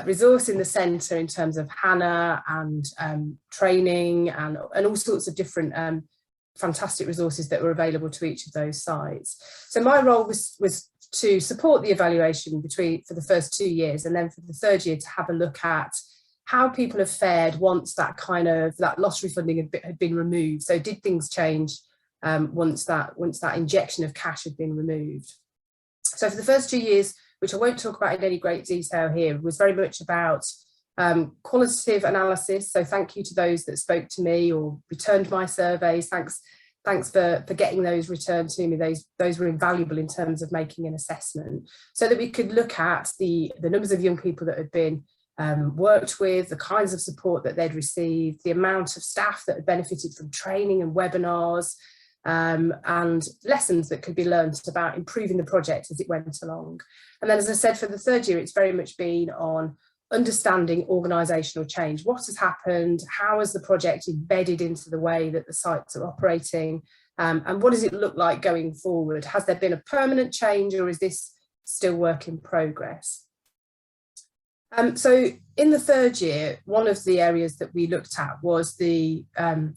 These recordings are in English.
resource in the centre in terms of HANA and training and all sorts of different fantastic resources that were available to each of those sites. So my role was to support the evaluation for the first 2 years, and then for the third year to have a look at how people have fared once that loss refunding had been removed. So did things change once that injection of cash had been removed? So for the first 2 years, which I won't talk about in any great detail here, was very much about qualitative analysis. So thank you to those that spoke to me or returned my surveys. Thanks for getting those returned to me. Those were invaluable in terms of making an assessment, so that we could look at the numbers of young people that had been worked with, the kinds of support that they'd received, the amount of staff that had benefited from training and webinars, and lessons that could be learned about improving the project as it went along. And then, as I said, for the third year, it's very much been on understanding organisational change. What has happened? How has the project embedded into the way that the sites are operating? And what does it look like going forward? Has there been a permanent change, or is this still work in progress? So in the third year, one of the areas that we looked at was the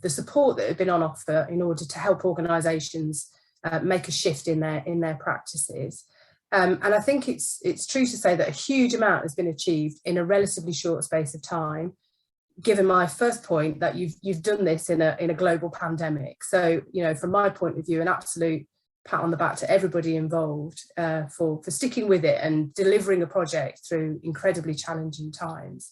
support that had been on offer in order to help organisations make a shift in their practices. And I think it's true to say that a huge amount has been achieved in a relatively short space of time, given my first point that you've done this in a global pandemic. So, you know, from my point of view, an absolute pat on the back to everybody involved for sticking with it and delivering a project through incredibly challenging times.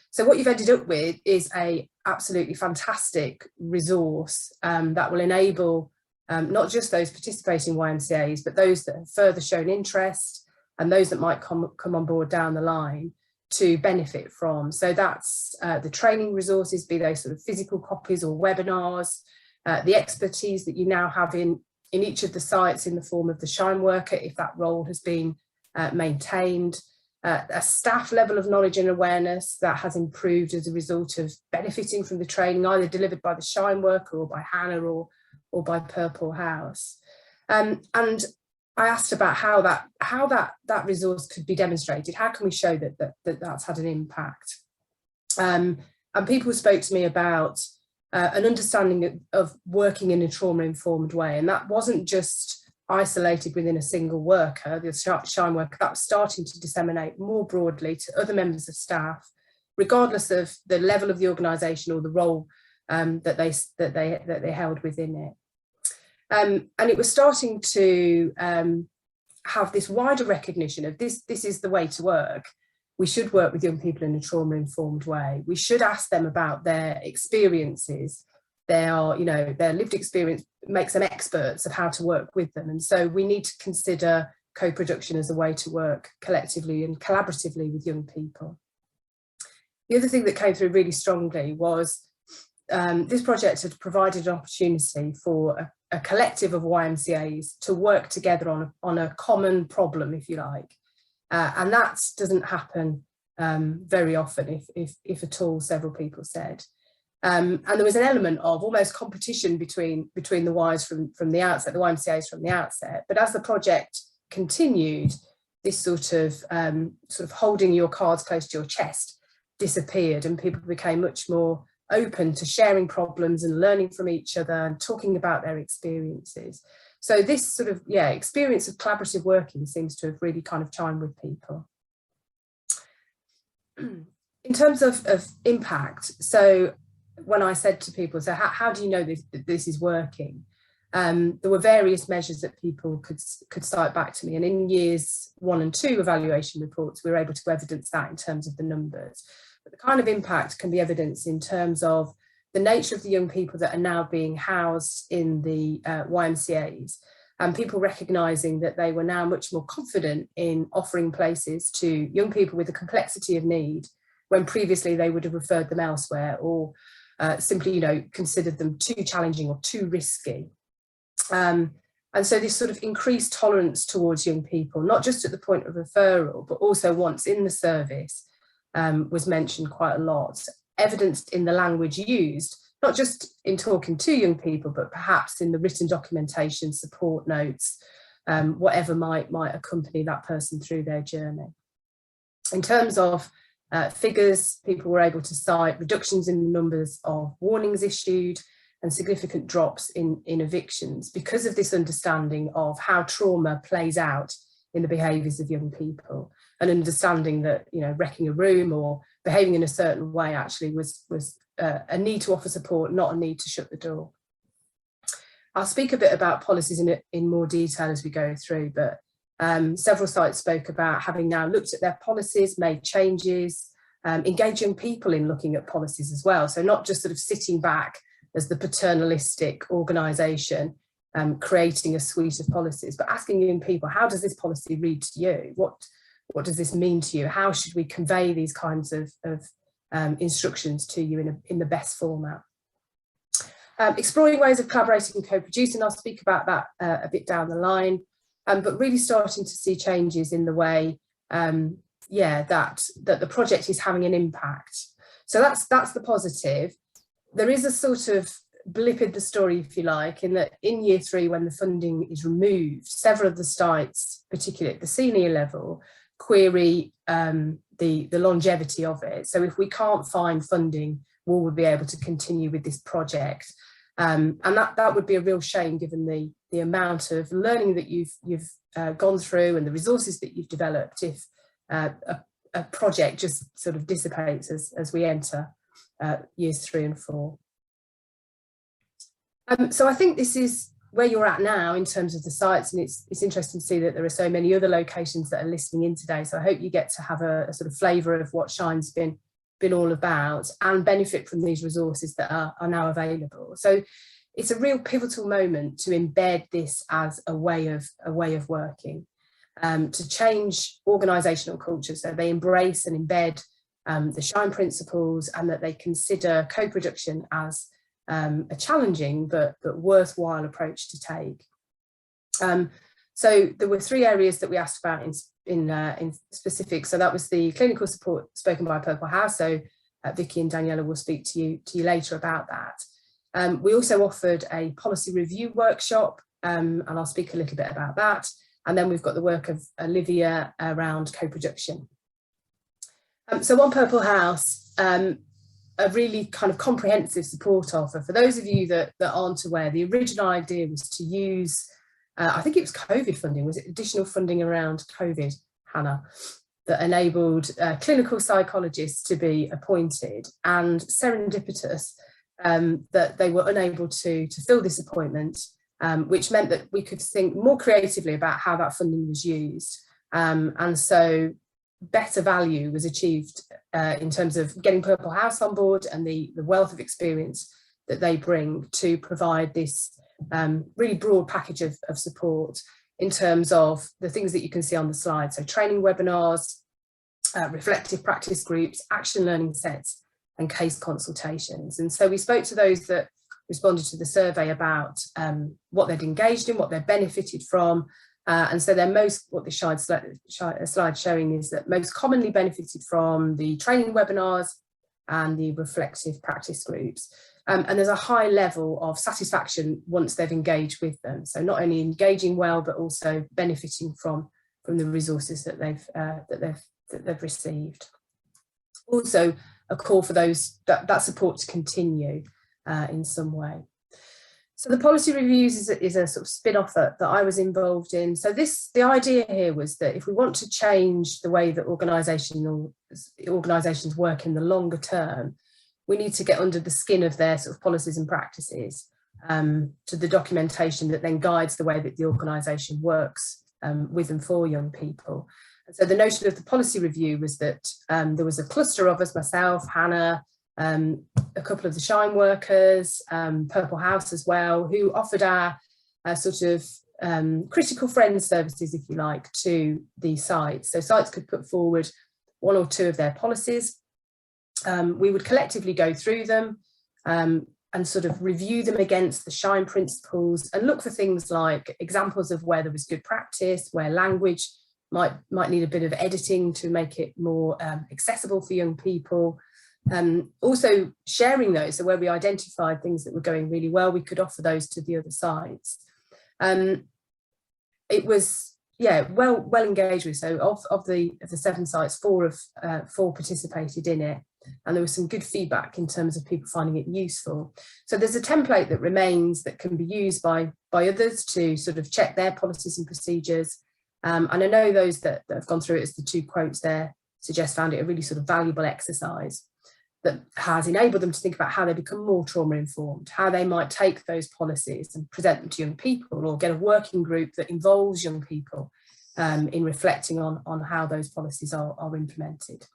So what you've ended up with is a absolutely fantastic resource that will enable not just those participating YMCAs, but those that have further shown interest and those that might come on board down the line to benefit from. So that's the training resources, be those sort of physical copies or webinars, the expertise that you now have in each of the sites in the form of the Shine worker, if that role has been maintained, a staff level of knowledge and awareness that has improved as a result of benefiting from the training, either delivered by the Shine worker or by Hannah or by Purple House. And I asked about how that resource could be demonstrated. How can we show that's had an impact? And people spoke to me about an understanding of working in a trauma-informed way, and that wasn't just isolated within a single worker, the Shine worker. That was starting to disseminate more broadly to other members of staff, regardless of the level of the organisation or the role that they held within it. And it was starting to have this wider recognition of this is the way to work. We should work with young people in a trauma-informed way. We should ask them about their experiences. Their lived experience makes them experts of how to work with them. And so we need to consider co-production as a way to work collectively and collaboratively with young people. The other thing that came through really strongly was this project had provided an opportunity for a collective of YMCAs to work together on a common problem, if you like. And that doesn't happen very often, if at all, several people said. And there was an element of almost competition between the Ys from the outset, the YMCAs from the outset. But as the project continued, this sort of holding your cards close to your chest disappeared, and people became much more open to sharing problems and learning from each other and talking about their experiences. So this sort of, experience of collaborative working seems to have really kind of chimed with people. In terms of impact, so when I said to people, so how do you know this is working? There were various measures that people could cite back to me, and in years 1 and 2 evaluation reports, we were able to evidence that in terms of the numbers. But the kind of impact can be evidenced in terms of the nature of the young people that are now being housed in the YMCAs, and people recognising that they were now much more confident in offering places to young people with a complexity of need, when previously they would have referred them elsewhere or simply, considered them too challenging or too risky. And so this sort of increased tolerance towards young people, not just at the point of referral, but also once in the service, was mentioned quite a lot, evidenced in the language used, not just in talking to young people, but perhaps in the written documentation, support notes, whatever might accompany that person through their journey. In terms of figures, people were able to cite reductions in the numbers of warnings issued and significant drops in evictions because of this understanding of how trauma plays out in the behaviours of young people, and understanding that, you know, wrecking a room or behaving in a certain way actually was a need to offer support, not a need to shut the door. I'll speak a bit about policies in more detail as we go through, but several sites spoke about having now looked at their policies, made changes, engaging people in looking at policies as well. So not just sort of sitting back as the paternalistic organisation, creating a suite of policies, but asking young people, how does this policy read to you? What does this mean to you? How should we convey these kinds of instructions to you in the best format? Exploring ways of collaborating and co-producing, I'll speak about that a bit down the line, but really starting to see changes in the way that the project is having an impact. So that's the positive. There is a sort of blip in the story, if you like, in that in year 3, when the funding is removed, several of the sites, particularly at the senior level, query the longevity of it. So if we can't find funding, will we be able to continue with this project? And that would be a real shame, given the amount of learning that you've gone through and the resources that you've developed, if a project just sort of dissipates as we enter years 3 and 4. So I think this is where you're at now in terms of the sites, and it's interesting to see that there are so many other locations that are listening in today. So I hope you get to have a sort of flavour of what Shine's been all about and benefit from these resources that are now available. So it's a real pivotal moment to embed this as a way of working, to change organisational culture, so they embrace and embed the Shine principles, and that they consider co-production as a challenging but worthwhile approach to take. So there were 3 areas that we asked about in specific. So that was the clinical support spoken by Purple House. So Vicky and Daniela will speak to you later about that. We also offered a policy review workshop, and I'll speak a little bit about that. And then we've got the work of Olivia around co-production. So on Purple House, a really kind of comprehensive support offer. For those of you that aren't aware, the original idea was to use, I think it was COVID funding, was it additional funding around COVID, Hannah, that enabled clinical psychologists to be appointed, and serendipitous that they were unable to fill this appointment, which meant that we could think more creatively about how that funding was used. And so better value was achieved in terms of getting Purple House on board and the wealth of experience that they bring to provide this really broad package of support in terms of the things that you can see on the slide. So training webinars, reflective practice groups, action learning sets, and case consultations. And so we spoke to those that responded to the survey about what they'd engaged in, what they'd benefited from. And so they're what the slide showing is that most commonly benefited from the training webinars and the reflective practice groups. And there's a high level of satisfaction once they've engaged with them. So not only engaging well, but also benefiting from the resources that they've received. Also, a call for that support to continue in some way. So the policy reviews is a sort of spin-off that I was involved in. So the idea here was that if we want to change the way that organisations work in the longer term, we need to get under the skin of their sort of policies and practices, to the documentation that then guides the way that the organisation works with and for young people. And so the notion of the policy review was that there was a cluster of us, myself, Hannah, a couple of the Shine workers, Purple House as well, who offered our sort of critical friend services, if you like, to the sites. So sites could put forward 1 or 2 of their policies. We would collectively go through them and sort of review them against the Shine principles and look for things like examples of where there was good practice, where language might need a bit of editing to make it more accessible for young people. Also sharing those, so where we identified things that were going really well, we could offer those to the other sides. It was well engaged with. So of the 7 sites, 4 participated in it, and there was some good feedback in terms of people finding it useful. So there's a template that remains that can be used by others to sort of check their policies and procedures. And I know those that have gone through it, as the 2 quotes there suggest, found it a really sort of valuable exercise that has enabled them to think about how they become more trauma informed, how they might take those policies and present them to young people, or get a working group that involves young people in reflecting on how those policies are implemented.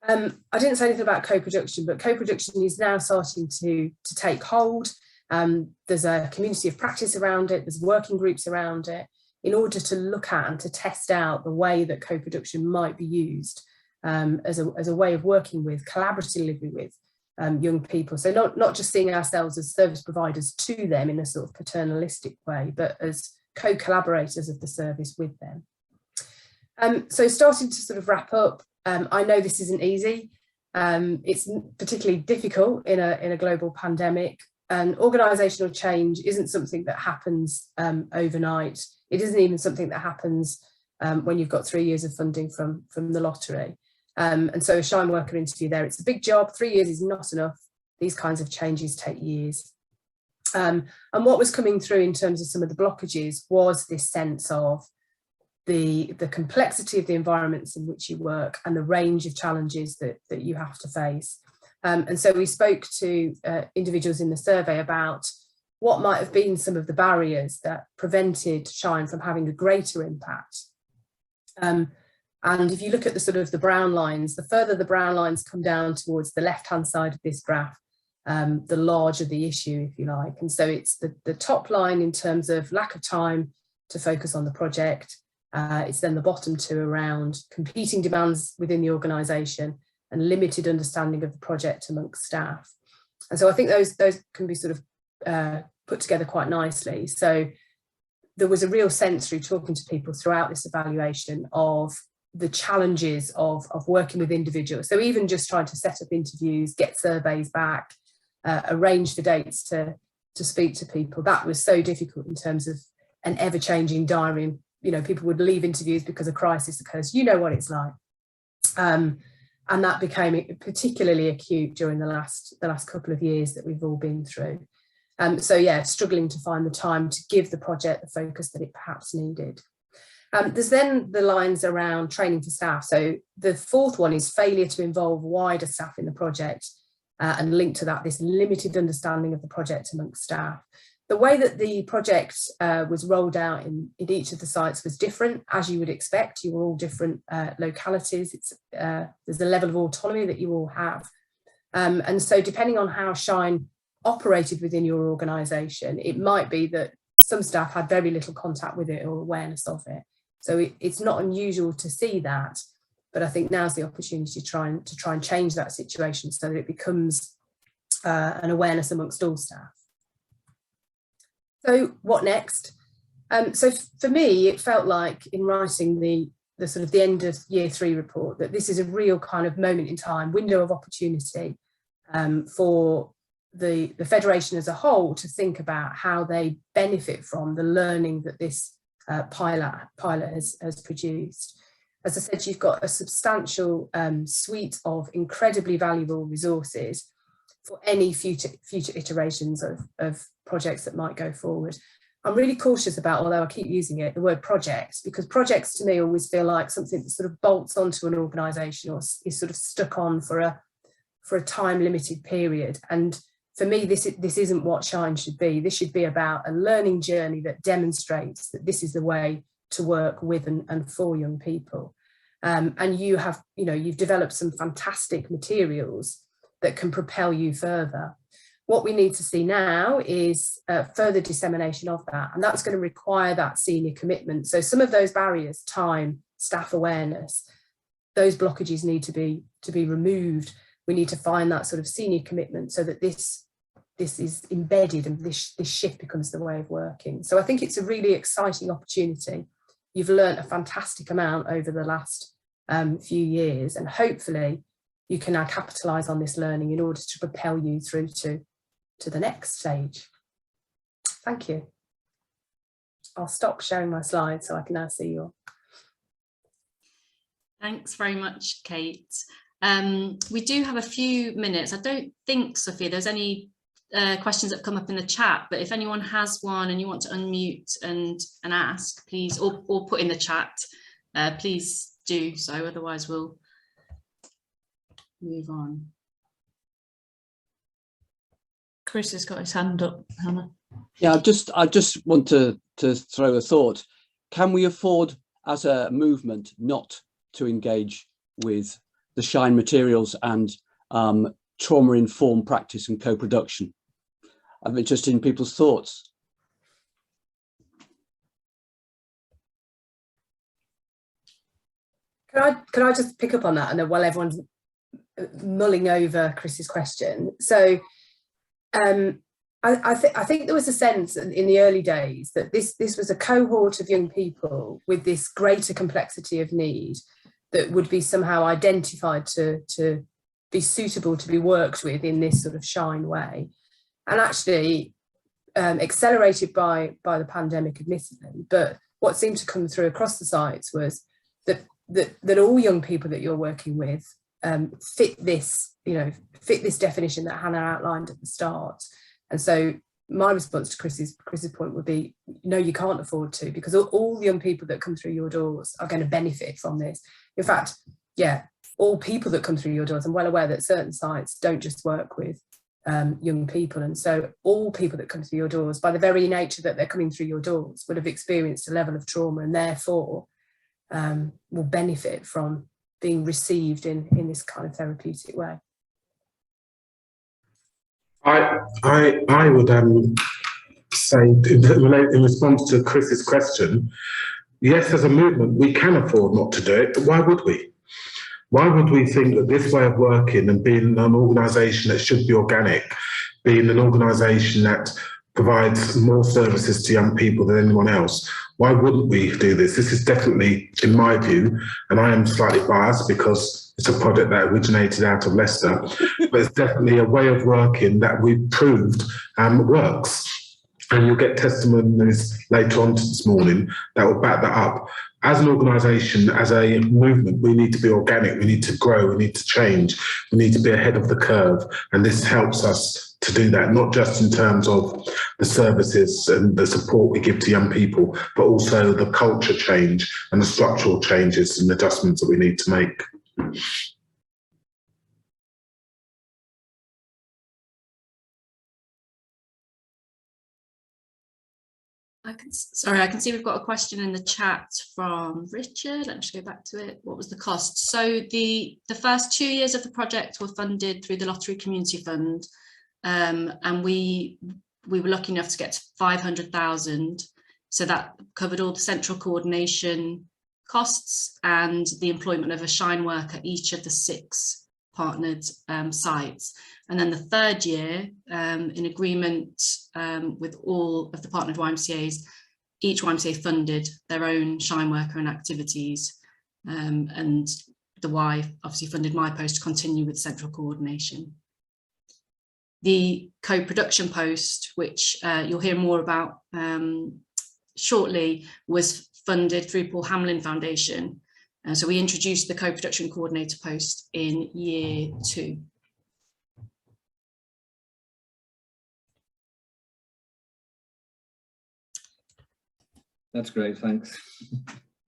I didn't say anything about co-production, but co-production is now starting to take hold. There's a community of practice around it, there's working groups around it, in order to look at and to test out the way that co-production might be used as a way of working with, collaboratively with young people. So not just seeing ourselves as service providers to them in a sort of paternalistic way, but as co-collaborators of the service with them. So starting to sort of wrap up, I know this isn't easy. It's particularly difficult in a global pandemic, and organisational change isn't something that happens overnight. It isn't even something that happens when you've got 3 years of funding from the lottery. And so a Shine worker interview there, it's a big job. 3 years is not enough. These kinds of changes take years. And what was coming through in terms of some of the blockages was this sense of the complexity of the environments in which you work and the range of challenges that you have to face. And so we spoke to individuals in the survey about what might have been some of the barriers that prevented Shine from having a greater impact. And if you look at the sort of the brown lines, the further the brown lines come down towards the left-hand side of this graph, the larger the issue, if you like. And so it's the top line in terms of lack of time to focus on the project. It's then the bottom 2 around competing demands within the organisation and limited understanding of the project amongst staff. And so I think those can be sort of put together quite nicely. So there was a real sense through talking to people throughout this evaluation of the challenges of working with individuals. So even just trying to set up interviews, get surveys back, arrange for dates to speak to people, that was so difficult in terms of an ever-changing diary. You know, people would leave interviews because a crisis occurs. You know what it's like. And that became particularly acute during the last couple of years that we've all been through. So yeah, struggling to find the time to give the project the focus that it perhaps needed. There's then the lines around training for staff. So the 4th one is failure to involve wider staff in the project, and linked to that, this limited understanding of the project amongst staff. The way that the project was rolled out in each of the sites was different, as you would expect. You were all different localities. There's a level of autonomy that you all have. And so depending on how Shine operated within your organisation, it might be that some staff had very little contact with it or awareness of it. So it's not unusual to see that, but I think now's the opportunity to try and change that situation so that it becomes an awareness amongst all staff. So what next? So for me, it felt like in writing the sort of the end of year 3 report that this is a real kind of moment in time, window of opportunity for the Federation as a whole to think about how they benefit from the learning that this pilot has produced. As I said, you've got a substantial suite of incredibly valuable resources for any future iterations of projects that might go forward. I'm really cautious about, although I keep using it, the word projects, because projects to me always feel like something that sort of bolts onto an organisation or is sort of stuck on for a time limited period. And for me, this isn't what Shine should be. This should be about a learning journey that demonstrates that this is the way to work with and for young people. And you've developed some fantastic materials that can propel you further. What we need to see now is further dissemination of that, and that's going to require that senior commitment. So some of those barriers, time, staff awareness, those blockages need to be removed. We need to find that sort of senior commitment so that this is embedded and this shift becomes the way of working. So I think it's a really exciting opportunity. You've learned a fantastic amount over the last few years, and hopefully you can now capitalise on this learning in order to propel you through to the next stage. Thank you. I'll stop sharing my slides so I can now see you all. Thanks very much, Kate. We do have a few minutes. I don't think, Sophia, there's any questions that have come up in the chat, but if anyone has one and you want to unmute and ask, please, or put in the chat, please do so, otherwise we'll move on. Chris has got his hand up, Hannah. Yeah, I just want to throw a thought. Can we afford as a movement not to engage with the Shine materials and trauma-informed practice and co-production? I'm interested in people's thoughts. Could I just pick up on that, and then while everyone's mulling over Chris's question? So I think there was a sense in the early days that this was a cohort of young people with this greater complexity of need that would be somehow identified to be suitable to be worked with in this sort of Shine way. And actually accelerated by the pandemic, admittedly, but what seemed to come through across the sites was that all young people that you're working with fit this definition that Hannah outlined at the start. And so my response to Chris's point would be, no, you can't afford to, because all the young people that come through your doors are going to benefit from this. In fact, yeah, all people that come through your doors, I'm well aware that certain sites don't just work with young people, and so all people that come through your doors, by the very nature that they're coming through your doors, would have experienced a level of trauma, and therefore will benefit from being received in this kind of therapeutic way. I would say, in response to Chris's question, yes, as a movement, we can afford not to do it, but why would we? Why would we think that this way of working and being an organisation that should be organic, being an organisation that provides more services to young people than anyone else, why wouldn't we do this? This is definitely, in my view, and I am slightly biased because it's a project that originated out of Leicester, but it's definitely a way of working that we've proved works. And you'll get testimonies later on this morning that will back that up. As an organisation, as a movement, we need to be organic, we need to grow, we need to change, we need to be ahead of the curve. And this helps us to do that, not just in terms of the services and the support we give to young people, but also the culture change and the structural changes and adjustments that we need to make. I can see we've got a question in the chat from Richard. Let me just go back to it. What was the cost? So the first 2 years of the project were funded through the Lottery Community Fund, and we were lucky enough to get to 500,000. So that covered all the central coordination costs and the employment of a Shine worker at each of the 6 partnered sites. And then the third year, in agreement with all of the partnered YMCAs, each YMCA funded their own Shine worker and activities. And the Y obviously funded my post to continue with central coordination. The co-production post, which you'll hear more about shortly, was funded through Paul Hamlin Foundation. So we introduced the co-production coordinator post in year 2. That's great, thanks.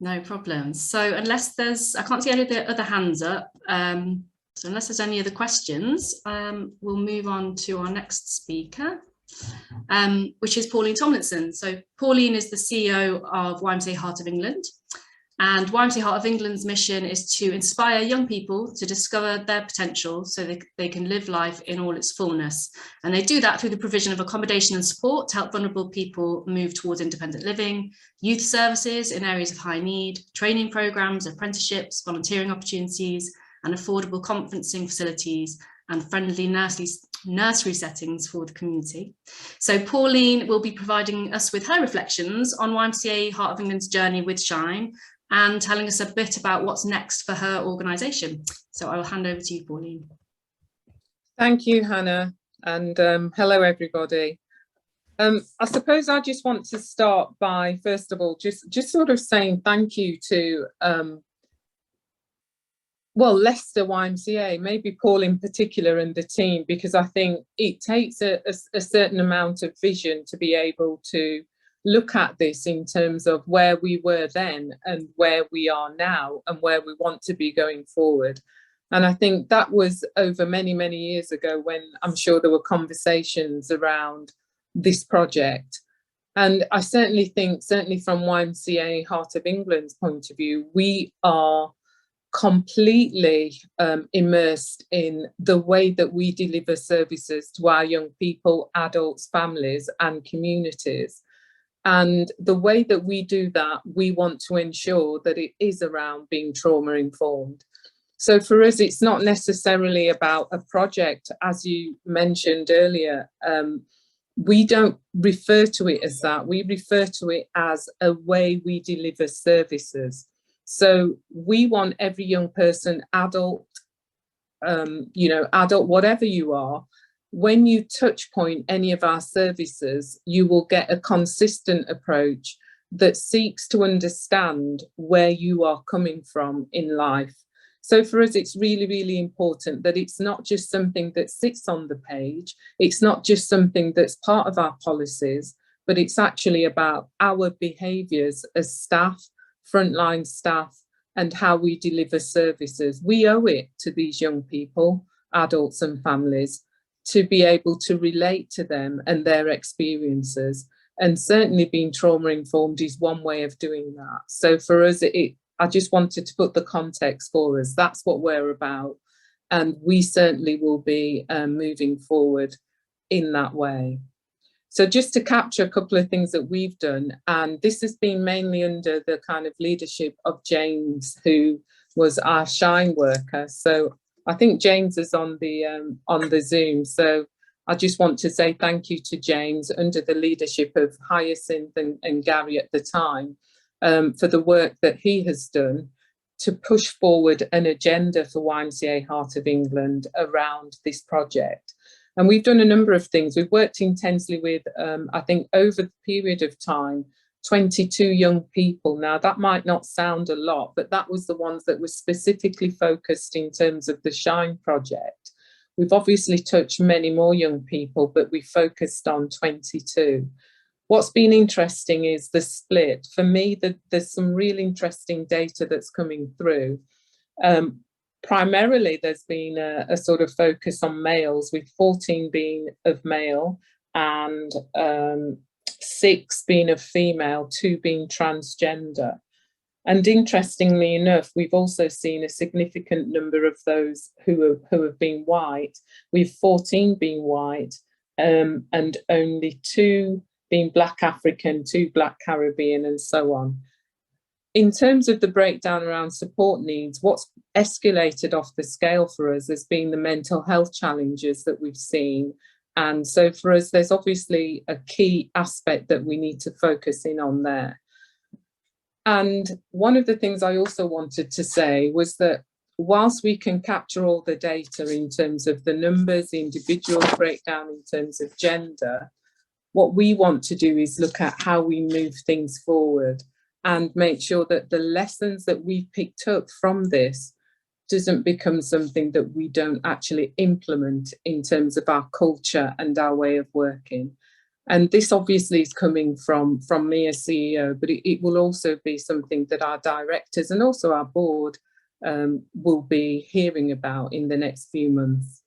No problem. So unless there's, I can't see any of the other hands up. So unless there's any other questions, we'll move on to our next speaker, which is Pauline Tomlinson. So Pauline is the CEO of YMCA Heart of England. And YMCA Heart of England's mission is to inspire young people to discover their potential so they can live life in all its fullness. And they do that through the provision of accommodation and support to help vulnerable people move towards independent living, youth services in areas of high need, training programs, apprenticeships, volunteering opportunities, and affordable conferencing facilities and friendly nursery settings for the community. So Pauline will be providing us with her reflections on YMCA Heart of England's journey with Shine and telling us a bit about what's next for her organisation. So I will hand over to you, Pauline. Thank you, Hannah, and hello everybody. I suppose I just want to start by, first of all, just sort of saying thank you to, well, Leicester YMCA, maybe Paul in particular and the team, because I think it takes a certain amount of vision to be able to look at this in terms of where we were then and where we are now and where we want to be going forward. And I think that was over many, many years ago when I'm sure there were conversations around this project. And I certainly think, certainly from YMCA Heart of England's point of view, we are completely immersed in the way that we deliver services to our young people, adults, families and communities. And the way that we do that, we want to ensure that it is around being trauma informed. So for us, it's not necessarily about a project, as you mentioned earlier. We don't refer to it as that. We refer to it as a way we deliver services. So we want every young person, adult, adult, whatever you are, when you touch point any of our services, you will get a consistent approach that seeks to understand where you are coming from in life. So for us, it's really, really important that it's not just something that sits on the page. It's not just something that's part of our policies, but it's actually about our behaviours as staff, frontline staff, and how we deliver services. We owe it to these young people, adults and families, to be able to relate to them and their experiences. And certainly being trauma informed is one way of doing that. So for us, I just wanted to put the context for us. That's what we're about. And we certainly will be moving forward in that way. So just to capture a couple of things that we've done, and this has been mainly under the kind of leadership of James, who was our Shine worker. So I think James is on the Zoom. So I just want to say thank you to James under the leadership of Hyacinth and Gary at the time for the work that he has done to push forward an agenda for YMCA Heart of England around this project. And we've done a number of things. We've worked intensely with, I think over the period of time, 22 young people. Now that might not sound a lot, but that was the ones that were specifically focused in terms of the Shine project. We've obviously touched many more young people, but we focused on 22. What's been interesting is the split. For me, there's some really interesting data that's coming through. Primarily, there's been a sort of focus on males, with 14 being of male and 6 being of female, 2 being transgender. And interestingly enough, we've also seen a significant number of those who have been white, with 14 being white and only 2 being Black African, 2 Black Caribbean, and so on. In terms of the breakdown around support needs, what's escalated off the scale for us has been the mental health challenges that we've seen. And so for us, there's obviously a key aspect that we need to focus in on there. And one of the things I also wanted to say was that whilst we can capture all the data in terms of the numbers, the individual breakdown in terms of gender, what we want to do is look at how we move things forward and make sure that the lessons that we've picked up from this doesn't become something that we don't actually implement in terms of our culture and our way of working. And this obviously is coming from me as CEO, but it will also be something that our directors and also our board will be hearing about in the next few months.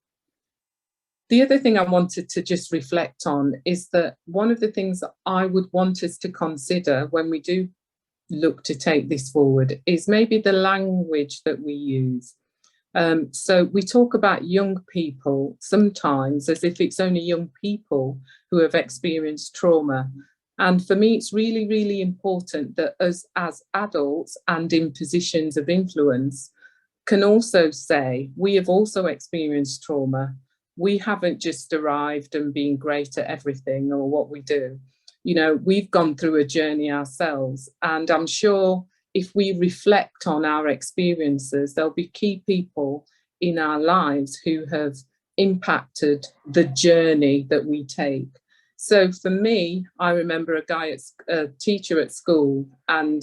The other thing I wanted to just reflect on is that one of the things that I would want us to consider when we do look to take this forward is maybe the language that we use. So we talk about young people sometimes as if it's only young people who have experienced trauma. And for me, it's really, really important that us as adults and in positions of influence can also say, we have also experienced trauma. We haven't just arrived and been great at everything or what we do. You know, we've gone through a journey ourselves, and I'm sure if we reflect on our experiences, there'll be key people in our lives who have impacted the journey that we take. So for me, I remember a teacher at school, and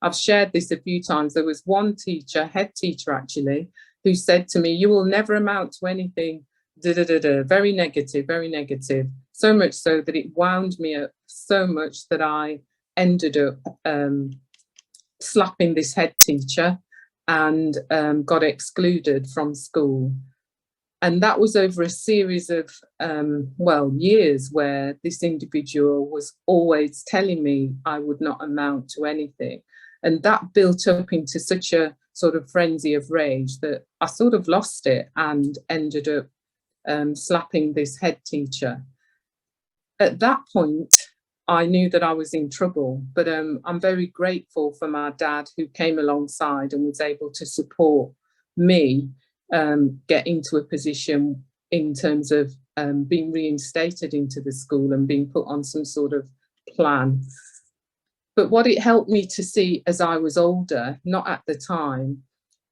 I've shared this a few times. There was one teacher, head teacher actually, who said to me, "You will never amount to anything, da, da, da, da." Very negative, very negative. So much so that it wound me up so much that I ended up slapping this head teacher and got excluded from school. And that was over a series of, years where this individual was always telling me I would not amount to anything. And that built up into such a sort of frenzy of rage that I sort of lost it and ended up slapping this head teacher. At that point, I knew that I was in trouble, but I'm very grateful for my dad, who came alongside and was able to support me get into a position in terms of being reinstated into the school and being put on some sort of plan. But what it helped me to see as I was older, not at the time,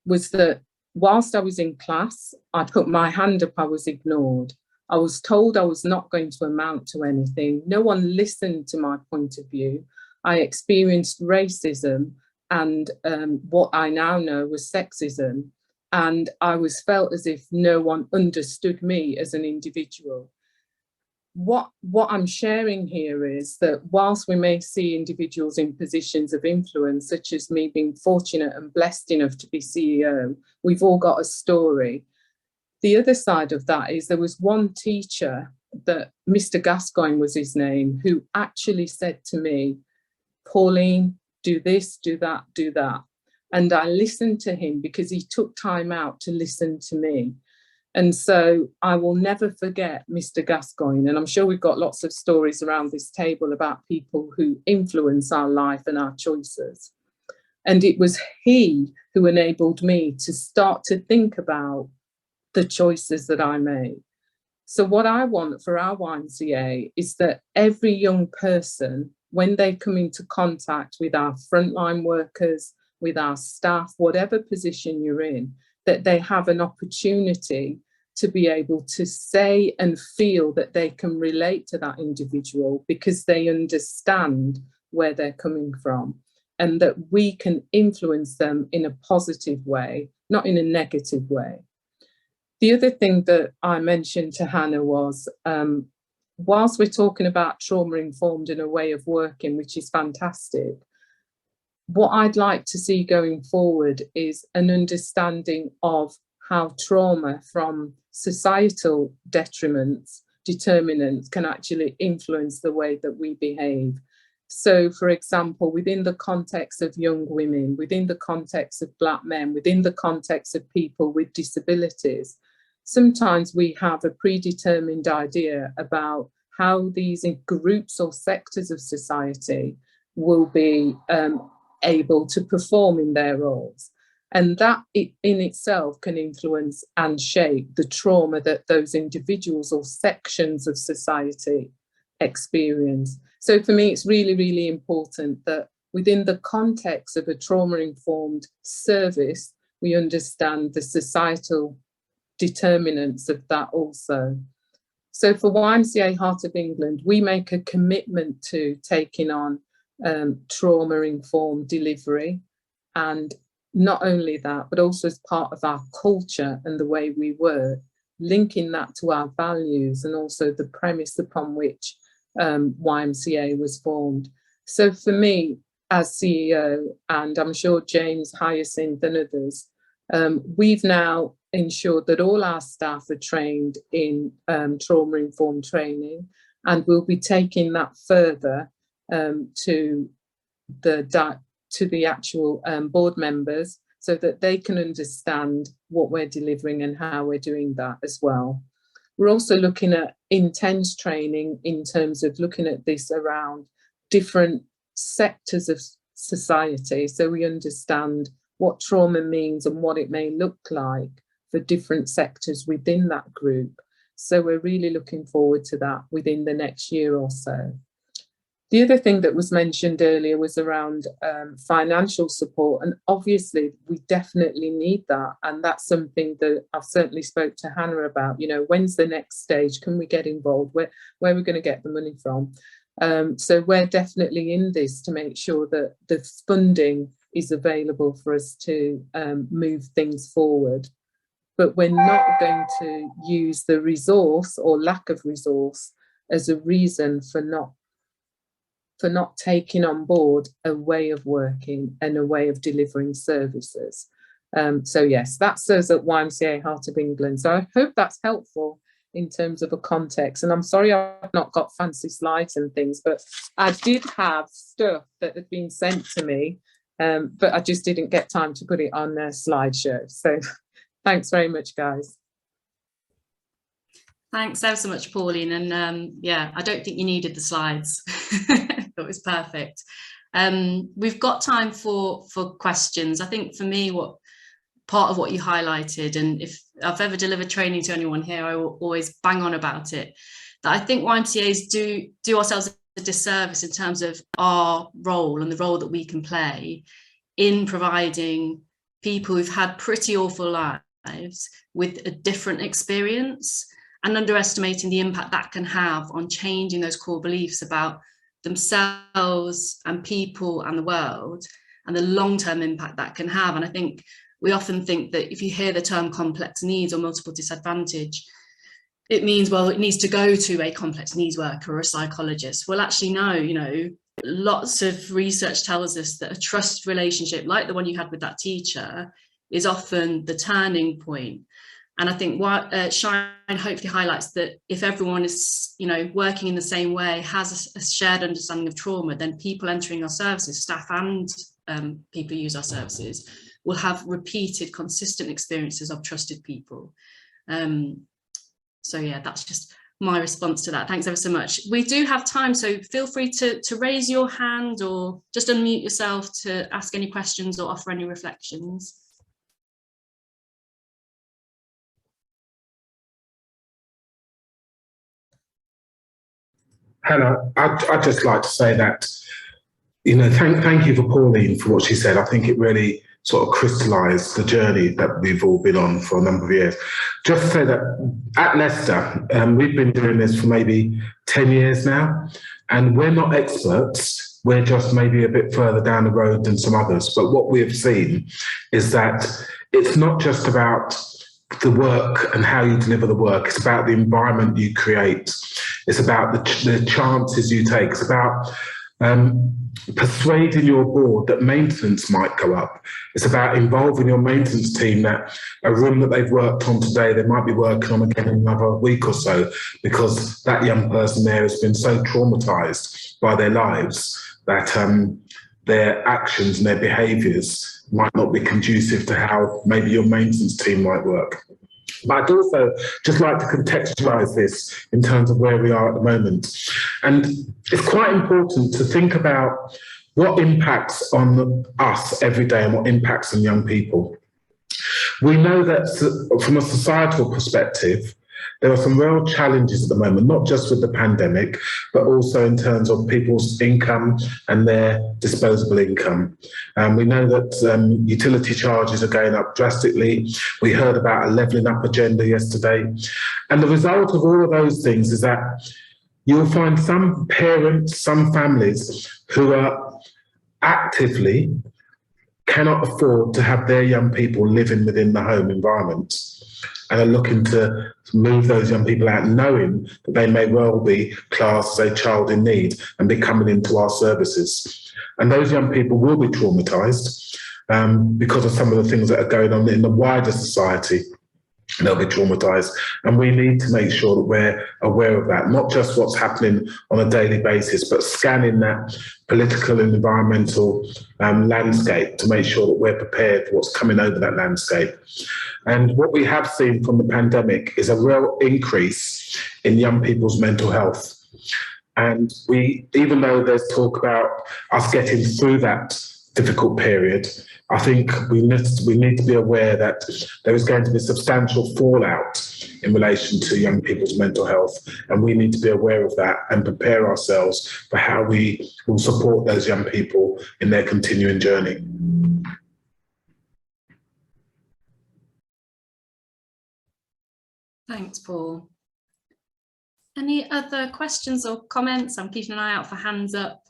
was that whilst I was in class, I put my hand up, I was ignored. I was told I was not going to amount to anything. No one listened to my point of view. I experienced racism and what I now know was sexism. And I was felt as if no one understood me as an individual. What I'm sharing here is that whilst we may see individuals in positions of influence, such as me being fortunate and blessed enough to be CEO, we've all got a story. The other side of that is there was one teacher, that Mr. Gascoigne was his name, who actually said to me, "Pauline, do this, do that, do that." And I listened to him because he took time out to listen to me. And so I will never forget Mr. Gascoigne. And I'm sure we've got lots of stories around this table about people who influence our life and our choices. And it was he who enabled me to start to think about the choices that I made. So what I want for our YMCA is that every young person, when they come into contact with our frontline workers, with our staff, whatever position you're in, that they have an opportunity to be able to say and feel that they can relate to that individual because they understand where they're coming from, and that we can influence them in a positive way, not in a negative way. The other thing that I mentioned to Hannah was, whilst we're talking about trauma-informed and a way of working, which is fantastic, what I'd like to see going forward is an understanding of how trauma from societal detriments, determinants, can actually influence the way that we behave. So, for example, within the context of young women, within the context of Black men, within the context of people with disabilities, sometimes we have a predetermined idea about how these groups or sectors of society will be able to perform in their roles. And that in itself can influence and shape the trauma that those individuals or sections of society experience. So for me, it's really, really important that within the context of a trauma-informed service, we understand the societal determinants of that also. So for YMCA Heart of England, we make a commitment to taking on trauma-informed delivery, and not only that, but also as part of our culture and the way we work, linking that to our values and also the premise upon which YMCA was formed. So for me, as CEO, and I'm sure James, Hyacinth and others, we've now ensured that all our staff are trained in trauma-informed training, and we'll be taking that further to the actual board members, so that they can understand what we're delivering and how we're doing that as well. We're also looking at intense training in terms of looking at this around different sectors of society, so we understand what trauma means and what it may look like for different sectors within that group. So we're really looking forward to that within the next year or so. The other thing that was mentioned earlier was around financial support, and obviously we definitely need that, and that's something that I've certainly spoke to Hannah about. You know, when's the next stage? Can we get involved? Where are we going to get the money from? So we're definitely in this to make sure that the funding is available for us to move things forward. But we're not going to use the resource or lack of resource as a reason for not taking on board a way of working and a way of delivering services. So yes, that's us at YMCA Heart of England. So I hope that's helpful in terms of a context. And I'm sorry I've not got fancy slides and things, but I did have stuff that had been sent to me, but I just didn't get time to put it on a slideshow. So thanks very much, guys. Thanks ever so much, Pauline. And yeah, I don't think you needed the slides. That was perfect. We've got time for questions. I think for me, what part of what you highlighted, and if I've ever delivered training to anyone here, I will always bang on about it, that I think YMCAs do ourselves a disservice in terms of our role and the role that we can play in providing people who've had pretty awful lives with a different experience, and underestimating the impact that can have on changing those core beliefs about themselves and people and the world, and the long-term impact that can have. And I think we often think that if you hear the term complex needs or multiple disadvantage, it means, well, it needs to go to a complex needs worker or a psychologist. Well, actually, no, you know, lots of research tells us that a trust relationship like the one you had with that teacher is often the turning point. And I think what Shine hopefully highlights that if everyone is, you know, working in the same way, has a shared understanding of trauma, then people entering our services, staff and people who use our services, will have repeated, consistent experiences of trusted people. So yeah, that's just my response to that. Thanks ever so much. We do have time, so feel free to raise your hand or just unmute yourself to ask any questions or offer any reflections. Hannah, I'd just like to say that, you know, thank you for Pauline for what she said. I think it really sort of crystallised the journey that we've all been on for a number of years. Just to say that at Leicester, we've been doing this for maybe 10 years now, and we're not experts. We're just maybe a bit further down the road than some others. But what we have seen is that it's not just about the work and how you deliver the work. It's about the environment you create. It's about the chances you take. It's about persuading your board that maintenance might go up. It's about involving your maintenance team that a room that they've worked on today, they might be working on again in another week or so, because that young person there has been so traumatized by their lives that their actions and their behaviours might not be conducive to how maybe your maintenance team might work. But I'd also just like to contextualise this in terms of where we are at the moment. And it's quite important to think about what impacts on us every day and what impacts on young people. We know that from a societal perspective, there are some real challenges at the moment, not just with the pandemic, but also in terms of people's income and their disposable income. We know that utility charges are going up drastically. We heard about a levelling up agenda yesterday. And the result of all of those things is that you'll find some parents, some families who are actively cannot afford to have their young people living within the home environment, and are looking to move those young people out, knowing that they may well be classed as a child in need and be coming into our services. And those young people will be traumatised because of some of the things that are going on in the wider society. They'll be traumatised, and we need to make sure that we're aware of that, not just what's happening on a daily basis, but scanning that political and environmental landscape to make sure that we're prepared for what's coming over that landscape. And what we have seen from the pandemic is a real increase in young people's mental health. And even though there's talk about us getting through that difficult period, I think we need to be aware that there is going to be substantial fallout in relation to young people's mental health. And we need to be aware of that and prepare ourselves for how we will support those young people in their continuing journey. Thanks, Paul. Any other questions or comments? I'm keeping an eye out for hands up.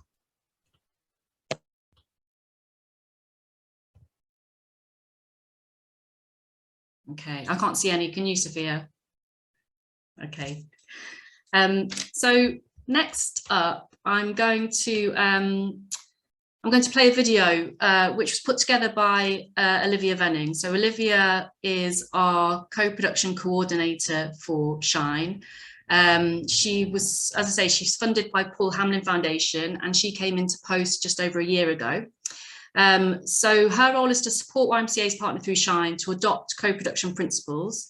Okay, I can't see any. Can you, Sophia? Okay. So next up, I'm going to play a video which was put together by Olivia Venning. So Olivia is our co-production coordinator for Shine. She was, as I say, she's funded by Paul Hamlin Foundation, and she came into post just over a year ago. So her role is to support YMCA's partner through Shine to adopt co-production principles.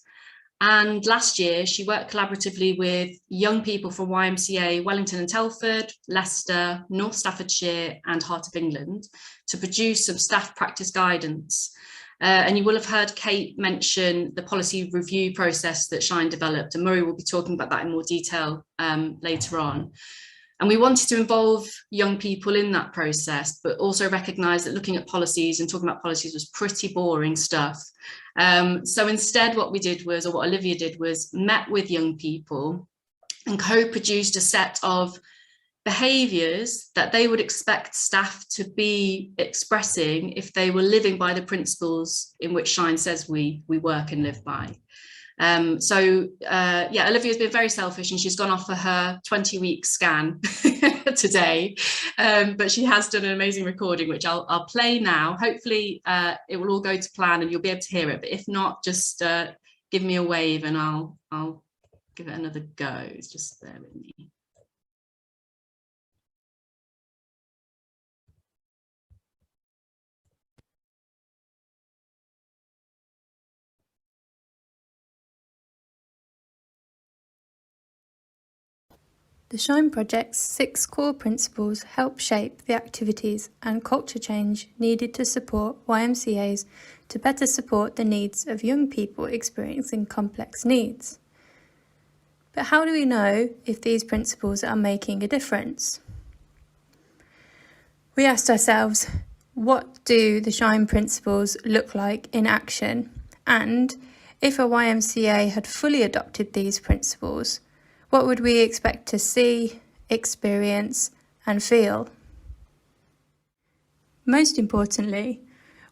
And last year, she worked collaboratively with young people from YMCA Wellington and Telford, Leicester, North Staffordshire and Heart of England to produce some staff practice guidance. And you will have heard Kate mention the policy review process that Shine developed, and Murray will be talking about that in more detail later on. And we wanted to involve young people in that process, but also recognise that looking at policies and talking about policies was pretty boring stuff. So instead what we did was, or what Olivia did was, met with young people and co-produced a set of behaviours that they would expect staff to be expressing if they were living by the principles in which Shine says we work and live by. Yeah, Olivia's been very selfish and she's gone off for her 20-week scan today, but she has done an amazing recording, which I'll play now. Hopefully it will all go to plan and you'll be able to hear it, but if not, just give me a wave and I'll give it another go. It's just there with me. The Shine Project's 6 core principles help shape the activities and culture change needed to support YMCAs to better support the needs of young people experiencing complex needs. But how do we know if these principles are making a difference? We asked ourselves, what do the Shine principles look like in action? And if a YMCA had fully adopted these principles, what would we expect to see, experience, and feel? Most importantly,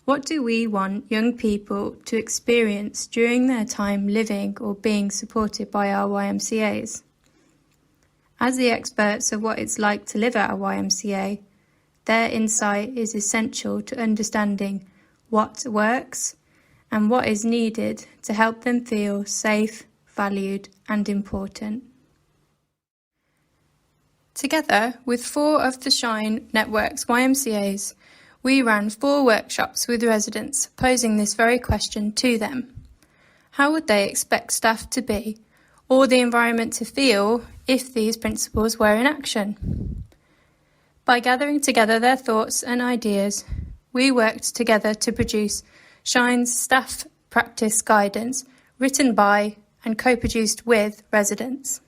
what do we want young people to experience during their time living or being supported by our YMCAs? As the experts of what it's like to live at a YMCA, their insight is essential to understanding what works and what is needed to help them feel safe, valued, and important. Together with 4 of the Shine Network's YMCAs, we ran 4 workshops with residents posing this very question to them. How would they expect staff to be, or the environment to feel, if these principles were in action? By gathering together their thoughts and ideas, we worked together to produce Shine's staff practice guidance, written by and co-produced with residents.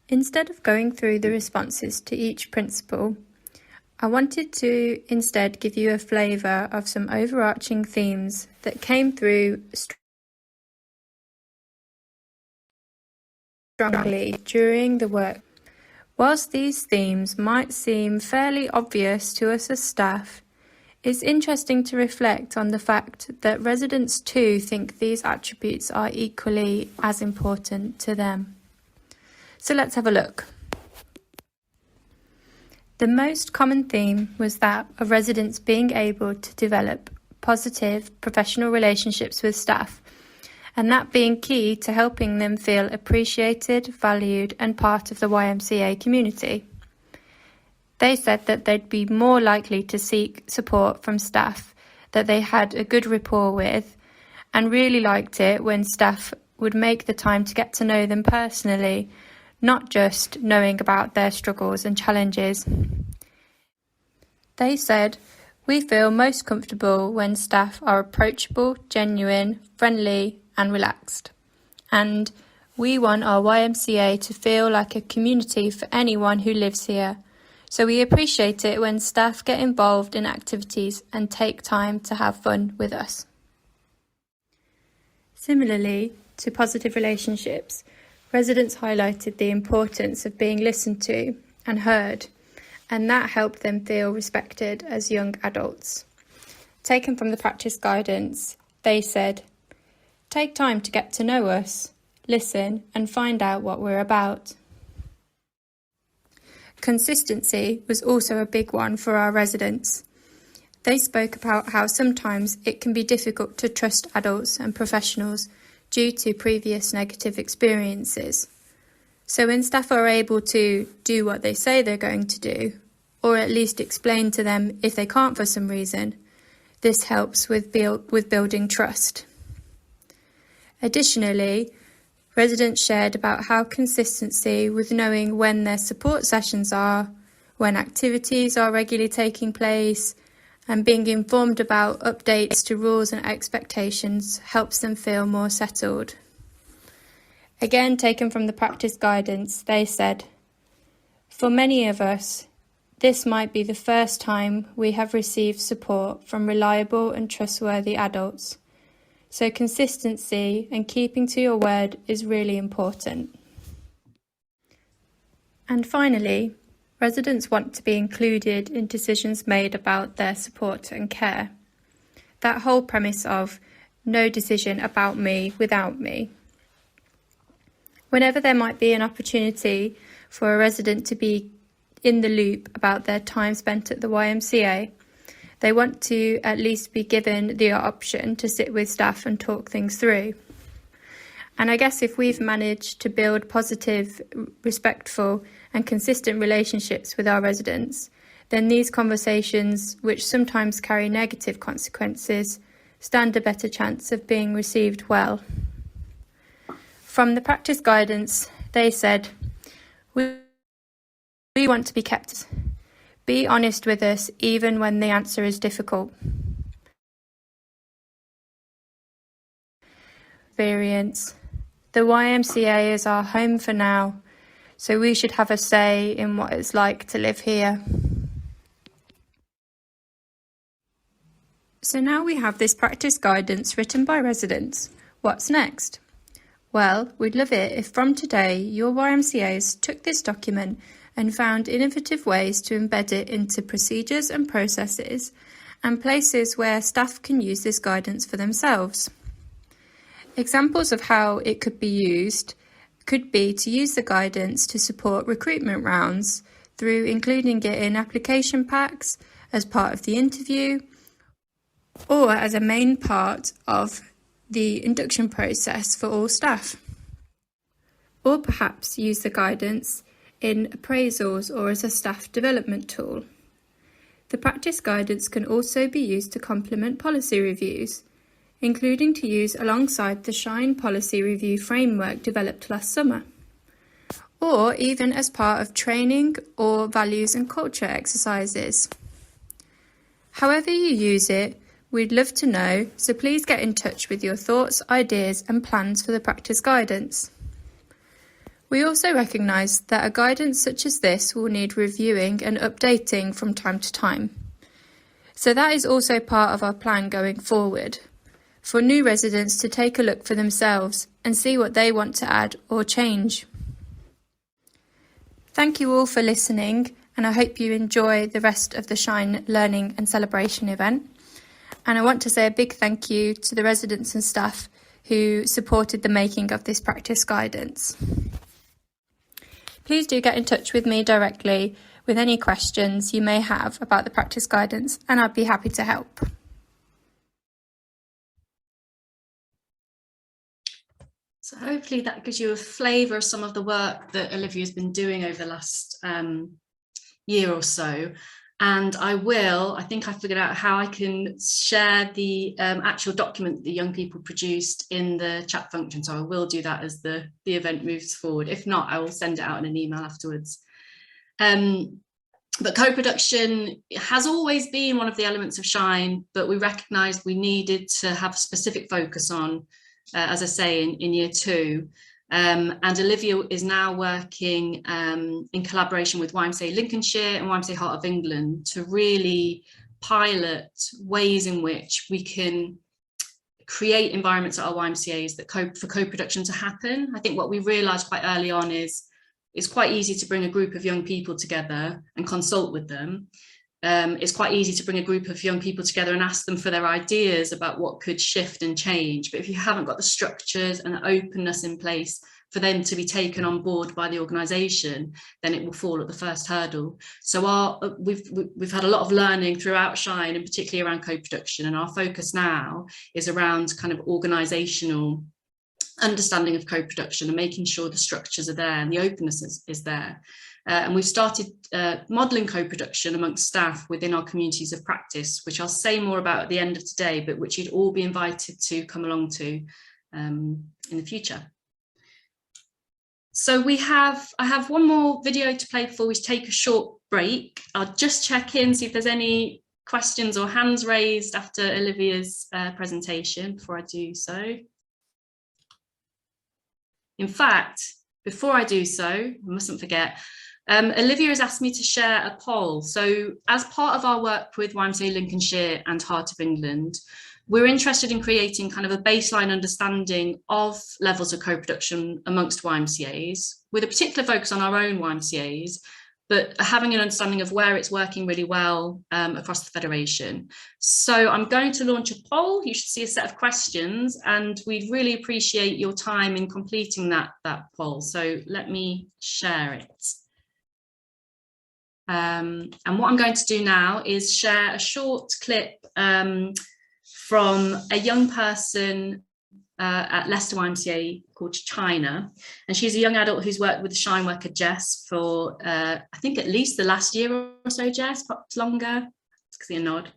Instead of going through the responses to each principle, I wanted to instead give you a flavour of some overarching themes that came through strongly during the work. Whilst these themes might seem fairly obvious to us as staff, it's interesting to reflect on the fact that residents too think these attributes are equally as important to them. So let's have a look. The most common theme was that of residents being able to develop positive professional relationships with staff, and that being key to helping them feel appreciated, valued, and part of the YMCA community. They said that they'd be more likely to seek support from staff that they had a good rapport with, and really liked it when staff would make the time to get to know them personally, not just knowing about their struggles and challenges. They said, "We feel most comfortable when staff are approachable, genuine, friendly, and relaxed. And we want our YMCA to feel like a community for anyone who lives here. So we appreciate it when staff get involved in activities and take time to have fun with us. Similarly to positive relationships, residents highlighted the importance of being listened to and heard, and that helped them feel respected as young adults. Taken from the practice guidance, they said, "Take time to get to know us, listen and find out what we're about." Consistency was also a big one for our residents. They spoke about how sometimes it can be difficult to trust adults and professionals due to previous negative experiences. So when staff are able to do what they say they're going to do, or at least explain to them if they can't for some reason, this helps with building trust. Additionally, residents shared about how consistency with knowing when their support sessions are, when activities are regularly taking place, and being informed about updates to rules and expectations helps them feel more settled. Again, taken from the practice guidance, they said, "For many of us, this might be the first time we have received support from reliable and trustworthy adults. So consistency and keeping to your word is really important." And finally, residents want to be included in decisions made about their support and care. That whole premise of no decision about me without me. Whenever there might be an opportunity for a resident to be in the loop about their time spent at the YMCA, they want to at least be given the option to sit with staff and talk things through. And I guess if we've managed to build positive, respectful and consistent relationships with our residents, then these conversations, which sometimes carry negative consequences, stand a better chance of being received well. From the practice guidance, they said, we want to be kept. Be honest with us even when the answer is difficult. Experience. The YMCA is our home for now, so we should have a say in what it's like to live here. So now we have this practice guidance written by residents. What's next? Well, we'd love it if from today your YMCAs took this document and found innovative ways to embed it into procedures and processes and places where staff can use this guidance for themselves. Examples of how it could be used could be to use the guidance to support recruitment rounds through including it in application packs as part of the interview or as a main part of the induction process for all staff. Or perhaps use the guidance in appraisals or as a staff development tool. The practice guidance can also be used to complement policy reviews, including to use alongside the SHINE policy review framework developed last summer, or even as part of training or values and culture exercises. However you use it, we'd love to know, so please get in touch with your thoughts, ideas and plans for the practice guidance. We also recognise that a guidance such as this will need reviewing and updating from time to time. So that is also part of our plan going forward, for new residents to take a look for themselves and see what they want to add or change. Thank you all for listening, and I hope you enjoy the rest of the SHINE Learning and Celebration event. And I want to say a big thank you to the residents and staff who supported the making of this practice guidance. Please do get in touch with me directly with any questions you may have about the practice guidance, and I'd be happy to help. So hopefully that gives you a flavour of some of the work that Olivia's been doing over the last year or so. And I think I figured out how I can share the actual document that the young people produced in the chat function. So I will do that as the event moves forward. If not, I will send it out in an email afterwards. But co-production has always been one of the elements of SHINE, but we recognised we needed to have a specific focus on as I say, in year 2. And Olivia is now working in collaboration with YMCA Lincolnshire and YMCA Heart of England to really pilot ways in which we can create environments at our YMCAs that for co-production to happen. I think what we realised quite early on is it's quite easy to bring a group of young people together and consult with them. It's quite easy to bring a group of young people together and ask them for their ideas about what could shift and change. But if you haven't got the structures and the openness in place for them to be taken on board by the organisation, then it will fall at the first hurdle. So we've had a lot of learning throughout Shine, and particularly around co-production. And our focus now is around kind of organisational understanding of co-production and making sure the structures are there and the openness is there. And we've started modelling co-production amongst staff within our communities of practice, which I'll say more about at the end of today, but which you'd all be invited to come along to in the future. So I have one more video to play before we take a short break. I'll just check in, see if there's any questions or hands raised after Olivia's presentation before I do so. In fact, before I do so, I mustn't forget, Olivia has asked me to share a poll. So as part of our work with YMCA Lincolnshire and Heart of England, we're interested in creating kind of a baseline understanding of levels of co-production amongst YMCAs, with a particular focus on our own YMCAs, but having an understanding of where it's working really well across the Federation. So I'm going to launch a poll. You should see a set of questions, and we'd really appreciate your time in completing that poll. So let me share it. And what I'm going to do now is share a short clip from a young person at Leicester YMCA called China, and she's a young adult who's worked with the Shine worker Jess for I think at least the last year or so. Jess, perhaps longer. I see a nod.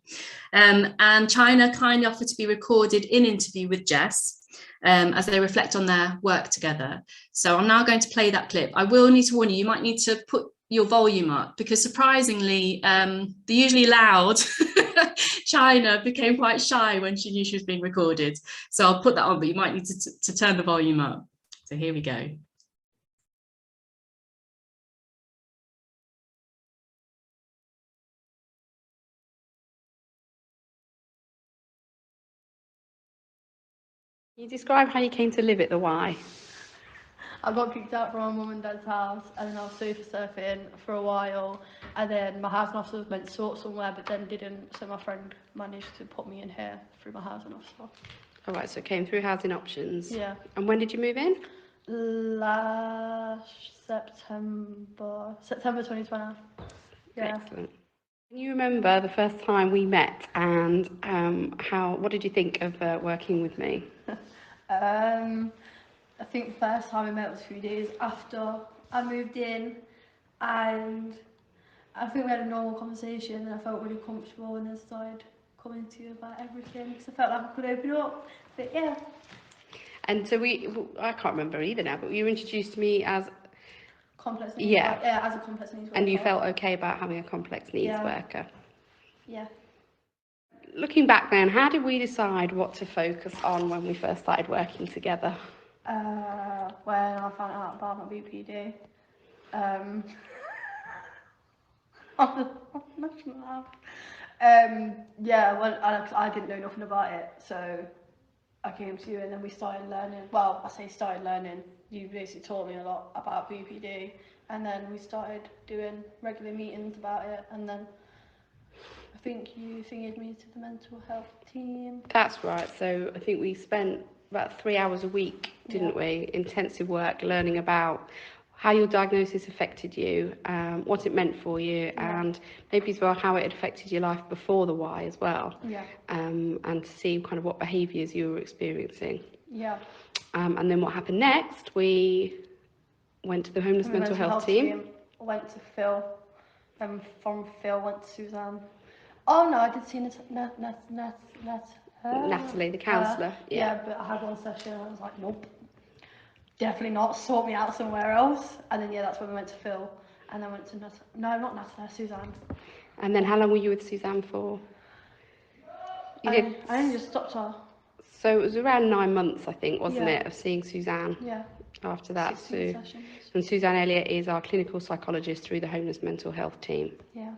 And China kindly offered to be recorded in interview with Jess as they reflect on their work together. So I'm now going to play that clip. I will need to warn you, you might need to put your volume up, because surprisingly the usually loud China became quite shy when she knew she was being recorded. So I'll put that on, but you might need to turn the volume up. So here we go. Can you describe how you came to live at the Y? I got kicked out from my mum and dad's house, and then I was surfing for a while, and then my housing officer was meant to sort somewhere but then didn't, so my friend managed to put me in here through my housing officer. All right, so it came through housing options. Yeah. And when did you move in? Last September 2020. Yeah. Excellent. Can you remember the first time we met, and what did you think of working with me? I think the first time we met was a few days after I moved in, and I think we had a normal conversation, and I felt really comfortable, and then started coming to you about everything because I felt like I could open up. But yeah. And so I can't remember either now, but you introduced me as complex needs. Yeah. Yeah, as a complex needs worker. And you felt okay about having a complex needs worker. Yeah. Looking back then, how did we decide what to focus on when we first started working together? When I found out about my BPD, yeah, well, I didn't know nothing about it, so I came to you, and then we started learning. Well, I say started learning. You basically taught me a lot about BPD, and then we started doing regular meetings about it, and then I think you thingied me to the mental health team. That's right. So I think we spent about 3 hours a week, didn't we? Intensive work learning about how your diagnosis affected you, what it meant for you, and maybe as well how it had affected your life before the Y as well. Yeah. And to see kind of what behaviours you were experiencing. Yeah. And then what happened next? We went to the homeless mental health team. Went to Phil, and from Phil went to Suzanne. Oh no, I did see Natalie, the counsellor. Yeah, but I had one session and I was like, nope, definitely not. Sort me out somewhere else. And then that's when we went to Phil, and then went to not Natalie, Suzanne. And then how long were you with Suzanne for? I only just stopped her. So it was around 9 months, I think, wasn't Yeah. it, of seeing Suzanne Yeah. after that. 16 sessions. And Suzanne Elliott is our clinical psychologist through the homeless mental health team. Yeah.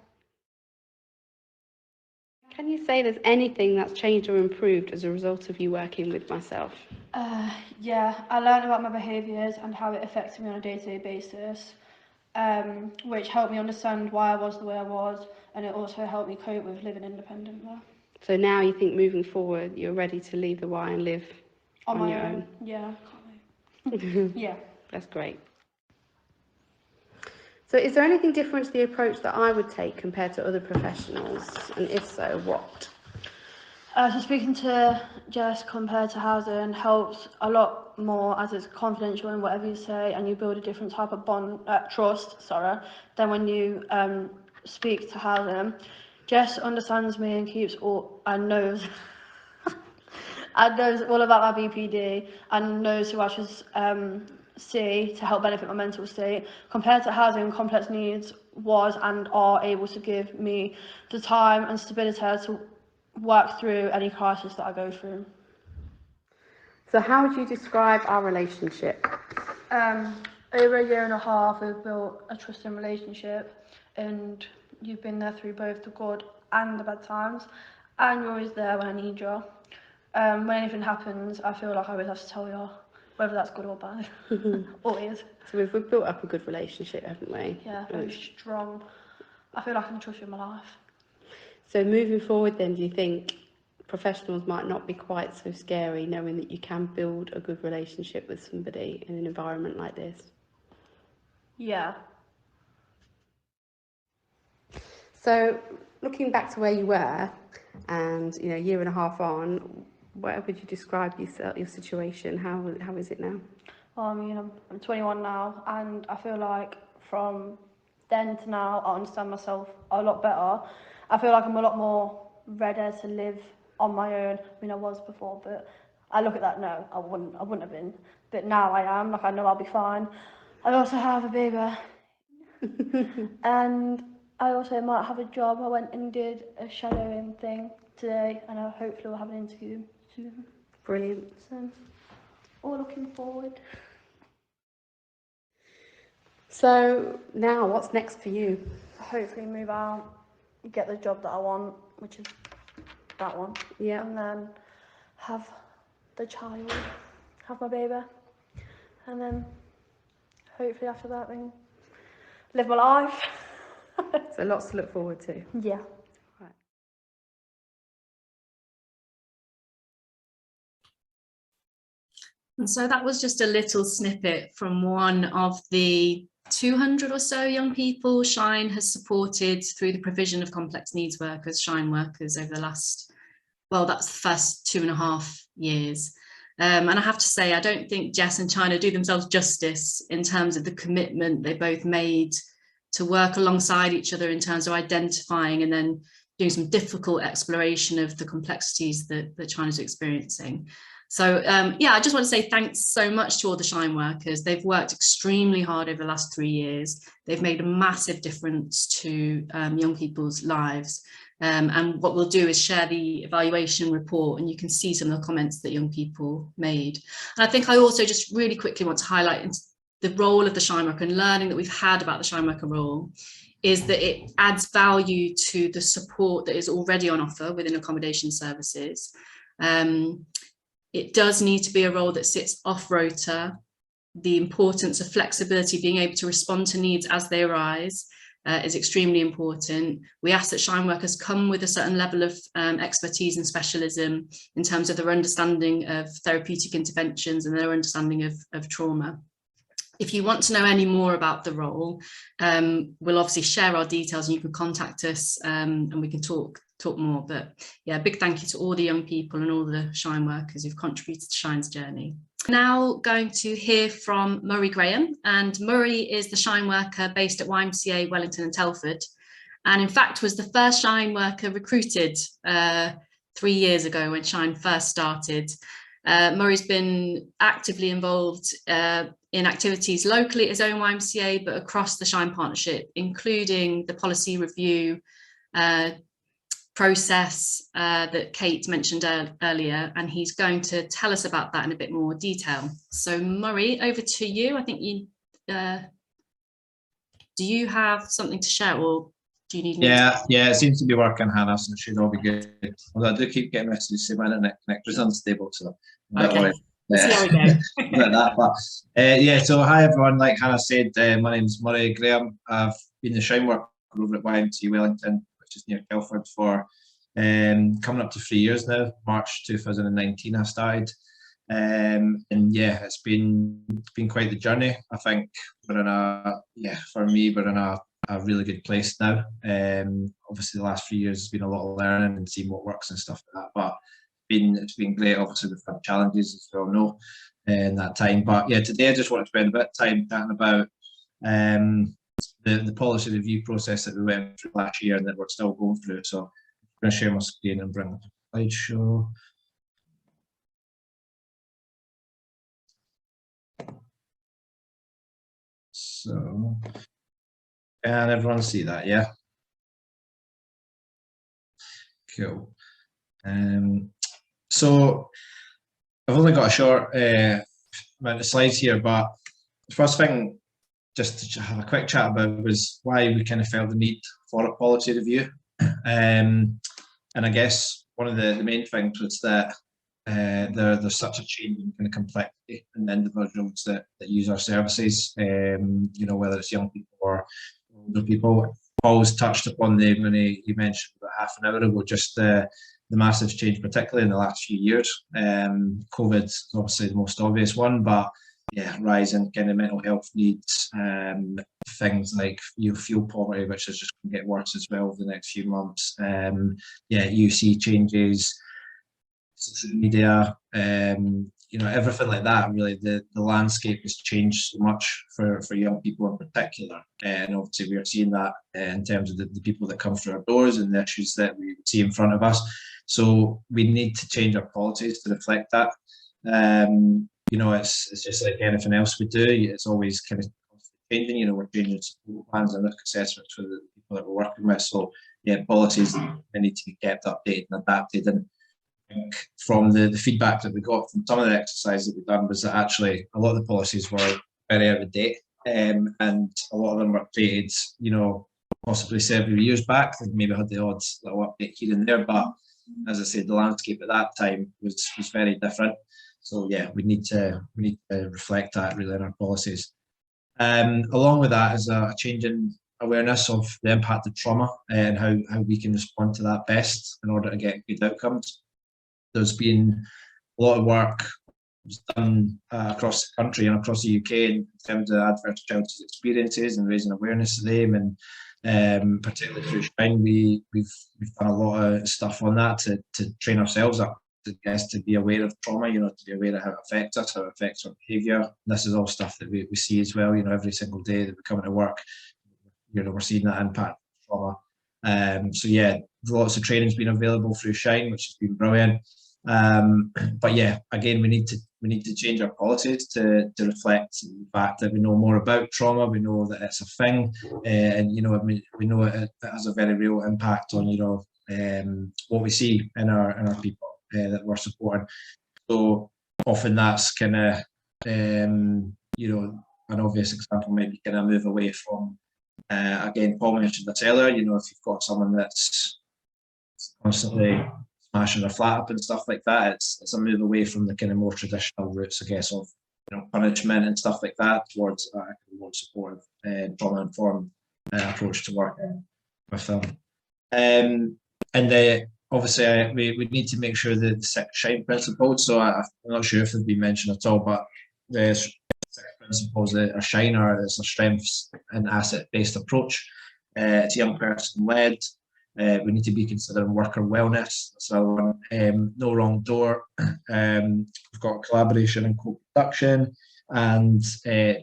Can you say there's anything that's changed or improved as a result of you working with myself? Yeah, I learned about my behaviours and how it affected me on a day-to-day basis, which helped me understand why I was the way I was, and it also helped me cope with living independently. So now you think moving forward, you're ready to leave the Y and live on your own? Yeah, can't wait. Yeah. That's great. So is there anything different to the approach that I would take compared to other professionals? And if so, what? So speaking to Jess compared to housing helps a lot more, as it's confidential in whatever you say, and you build a different type of trust, than when you speak to housing. Jess understands me and keeps all and knows all about my BPD and knows who I should see to help benefit my mental state. Compared to housing, complex needs was and are able to give me the time and stability to work through any crisis that I go through. So how would you describe our relationship? Over a year and a half, we've built a trusting relationship, and you've been there through both the good and the bad times, and you're always there when I need you. When anything happens, I feel like I always have to tell you, whether that's good or bad. Always. So we've built up a good relationship, haven't we? Yeah, very strong. I feel like I can trust you in my life. So moving forward then, do you think professionals might not be quite so scary knowing that you can build a good relationship with somebody in an environment like this? Yeah. So looking back to where you were and, you know, a year and a half on, where would you describe your situation? How is it now? Well, I mean, I'm 21 now, and I feel like from then to now, I understand myself a lot better. I feel like I'm a lot more ready to live on my own. I mean, I was before, but I look at that now, I wouldn't have been. But now I am, like, I know I'll be fine. I also have a baby. And I also might have a job. I went and did a shadowing thing today, and I hopefully will have an interview soon. Brilliant. So, all looking forward. So now what's next for you? Hopefully move out, get the job that I want, which is that one. Yeah. And then have the child, have my baby, and then hopefully after that then live my life. So lots to look forward to. Yeah. Right. And so that was just a little snippet from one of the 200 or so young people Shine has supported through the provision of complex needs workers, Shine workers, over the last, well, that's the first 2.5 years. And I have to say, I don't think Jess and China do themselves justice in terms of the commitment they both made to work alongside each other in terms of identifying and then doing some difficult exploration of the complexities that China's experiencing. So yeah, I just want to say thanks so much to all the Shine workers. They've worked extremely hard over the last 3 years. They've made a massive difference to young people's lives. And what we'll do is share the evaluation report, and you can see some of the comments that young people made. And I think I also just really quickly want to highlight the role of the Shine worker and learning that we've had about the Shine worker role is that it adds value to the support that is already on offer within accommodation services. It does need to be a role that sits off rota. The importance of flexibility, being able to respond to needs as they arise, is extremely important. We ask that Shine workers come with a certain level of expertise and specialism in terms of their understanding of therapeutic interventions and their understanding of trauma. If you want to know any more about the role, we'll obviously share our details and you can contact us and we can talk more. But yeah, big thank you to all the young people and all the Shine workers who've contributed to Shine's journey. Now going to hear from Murray Graham, and Murray is the Shine worker based at YMCA Wellington and Telford, and in fact was the first Shine worker recruited 3 years ago when Shine first started. Murray's been actively involved in activities locally at his own YMCA, but across the Shine partnership, including the policy review, process that Kate mentioned earlier, and he's going to tell us about that in a bit more detail. So Murray, over to you. I think you, do you have something to share, or do you need me Yeah, it seems to be working, Hannah, so it should all be good. Although I do keep getting messages saying my internet connection is unstable, so I'm okay. worried. We'll see how we go. About that, but yeah, so hi everyone, like Hannah said, my name's Murray Graham. I've been the shine worker over at YMCA Wellington, which is near Telford, for coming up to 3 years now. March 2019 I started, and yeah, it's been quite the journey. I think we're in for me we're in a really good place now. Obviously the last 3 years has been a lot of learning and seeing what works and stuff like that, but it's been great. Obviously we've had challenges, as we all know, in that time. But yeah, today I just wanted to spend a bit of time talking about the policy review process that we went through last year and that we're still going through. So I'm going to share my screen and bring up a slideshow. So, can everyone see that? Yeah. Cool. So I've only got a short amount of slides here, but the first thing just to have a quick chat about was why we kind of felt the need for a policy review. And I guess one of the main things was that there's such a change in kind of complexity in the individuals that use our services, you know, whether it's young people or older people. Paul's touched upon them when he mentioned about half an hour ago, just the massive change, particularly in the last few years. COVID is obviously the most obvious one, but yeah, rise in kind of mental health needs, things like fuel poverty, which is just going to get worse as well over the next few months. Yeah, UC changes, social media, you know, everything like that. Really, the landscape has changed so much for young people in particular, and obviously we are seeing that in terms of the people that come through our doors and the issues that we see in front of us. So we need to change our policies to reflect that. You know, it's just like anything else we do. It's always kind of changing. You know, we're changing support plans and risk assessments for the people that we're working with. So yeah, policies, they need to be kept updated and adapted. And I think from the feedback that we got from some of the exercises that we've done was that actually a lot of the policies were very out of date, and a lot of them were created, you know, possibly several years back. They maybe had the odd little update here and there, but as I said, the landscape at that time was very different. So yeah, we need to reflect that really in our policies. Along with that is a change in awareness of the impact of trauma and how we can respond to that best in order to get good outcomes. There's been a lot of work done across the country and across the UK in terms of adverse childhood experiences and raising awareness of them, and particularly through Shine, we've done a lot of stuff on that to train ourselves up, I guess, to be aware of trauma, you know, to be aware of how it affects us, how it affects our behaviour. This is all stuff that we see as well, you know, every single day that we come into work, you know, we're seeing that impact of trauma. So yeah, lots of training's been available through Shine, which has been brilliant. But yeah, again, we need to change our policies to reflect the fact that we know more about trauma. We know that it's a thing, and you know, we know it has a very real impact on, you know, what we see in our people that we're supporting. So often that's kind of, you know, an obvious example might be kind of move away from, again, Paul mentioned this earlier, you know, if you've got someone that's constantly smashing their flat up and stuff like that, it's a move away from the kind of more traditional routes, I guess, of, you know, punishment and stuff like that towards a more supportive, trauma-informed approach to working with them. And obviously, we need to make sure that the six Shine principles, so I'm not sure if they've been mentioned at all, but the six principles that are Shine are, it's a strengths and asset-based approach. It's young person-led. We need to be considering worker wellness. That's another one. No wrong door. We've got collaboration and co-production, and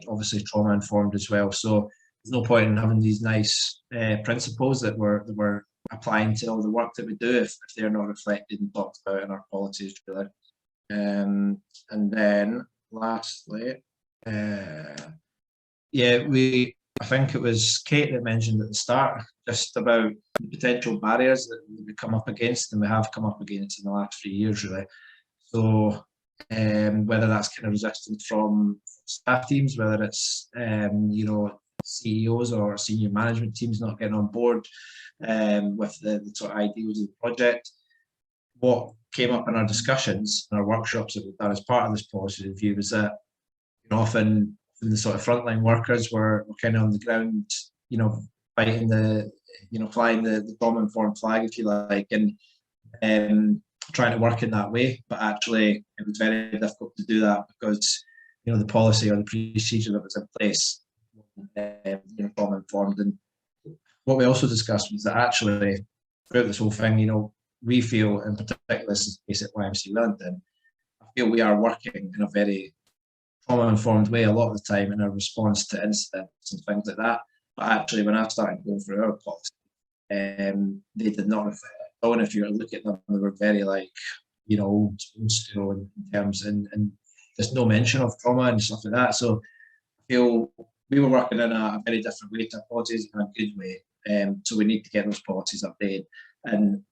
obviously trauma-informed as well. So there's no point in having these nice principles that we're applying to all the work that we do if they're not reflected and talked about in our policies, really. And then lastly, yeah, we I think it was Kate that mentioned at the start just about the potential barriers that we come up against, and we have come up against in the last 3 years, really. So whether that's kind of resistance from staff teams, whether it's you know, CEOs or senior management teams not getting on board with the sort of ideals of the project. What came up in our discussions and our workshops that we've done as part of this policy review was that, you know, often the sort of frontline workers were kind of on the ground, you know, fighting the, you know, flying the trauma-informed flag, if you like, and trying to work in that way. But actually, it was very difficult to do that because, you know, the policy or the procedure that was in place, you know, trauma-informed. And what we also discussed was that actually, throughout this whole thing, you know, we feel, in particular, this is the case at YMCA London, I feel we are working in a very trauma-informed way a lot of the time in our response to incidents and things like that. But actually, when I started going through our policy, they did not reflect that. And if you look at them, they were very, like, you know, old school in terms, and there's no mention of trauma and stuff like that. So I feel we were working in a very different way to our policies, in a good way. So we need to get those policies updated. And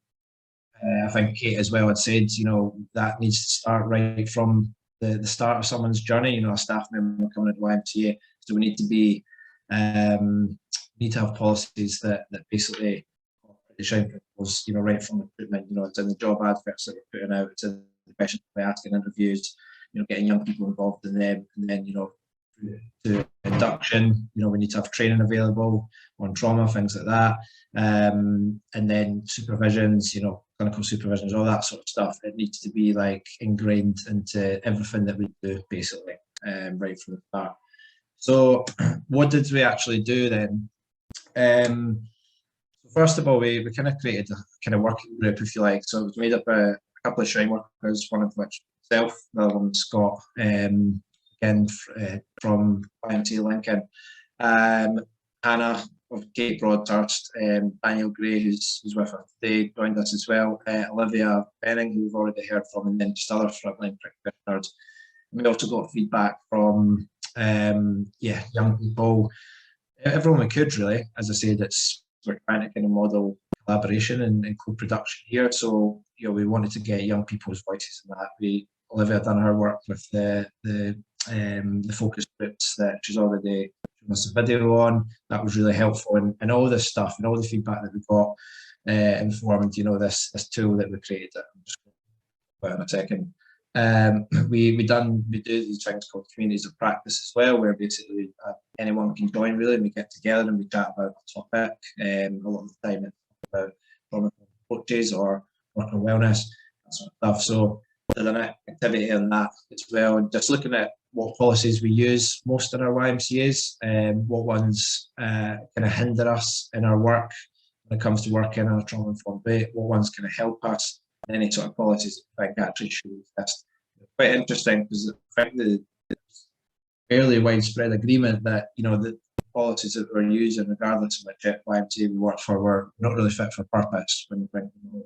I think Kate as well had said, you know, that needs to start right from the start of someone's journey, you know, a staff member coming to YMCA. So we need to be, need to have policies that basically shine principles, you know, right from recruitment. You know, it's in the job adverts that we're putting out, it's in the questions we're asking, interviews, you know, getting young people involved in them, and then, you know, to induction, you know, we need to have training available on trauma, things like that, and then supervisions, you know, clinical supervisions, all that sort of stuff. It needs to be like ingrained into everything that we do, basically, right from the start. So what did we actually do then? First of all, we kind of created a kind of working group, if you like. So it was made up of a couple of Shine workers, one of which myself, the other one Scott, again from YMCA Lincoln, Hannah of Kate Broadhurst, Daniel Gray, who's with us today, joined us as well, Olivia Benning, who we've already heard from, and then just other frontline practitioners. We also got feedback from young people, everyone we could, really. As I said, we're trying to kind of model collaboration and co-production here. So, you know, we wanted to get young people's voices in that. Olivia done her work with the focus groups that she's already shown us a video on. That was really helpful, and all this stuff and all the feedback that we got informed, you know, this tool that we created. I'm just going to put in a second. We do these things called communities of practice as well, where basically anyone can join, really, and we get together and we chat about a topic. A lot of the time it's about trauma approaches or work on wellness, that sort of stuff. So there's an activity in that as well, and just looking at what policies we use most in our YMCAs, what ones kind of hinder us in our work when it comes to working in a trauma-informed way, what ones kind of help us, and any sort of policies that I think actually should exist. Quite interesting, because I think there's fairly widespread agreement that, you know, the policies that we're using, regardless of which YMCA we work for, were not really fit for purpose when we bring them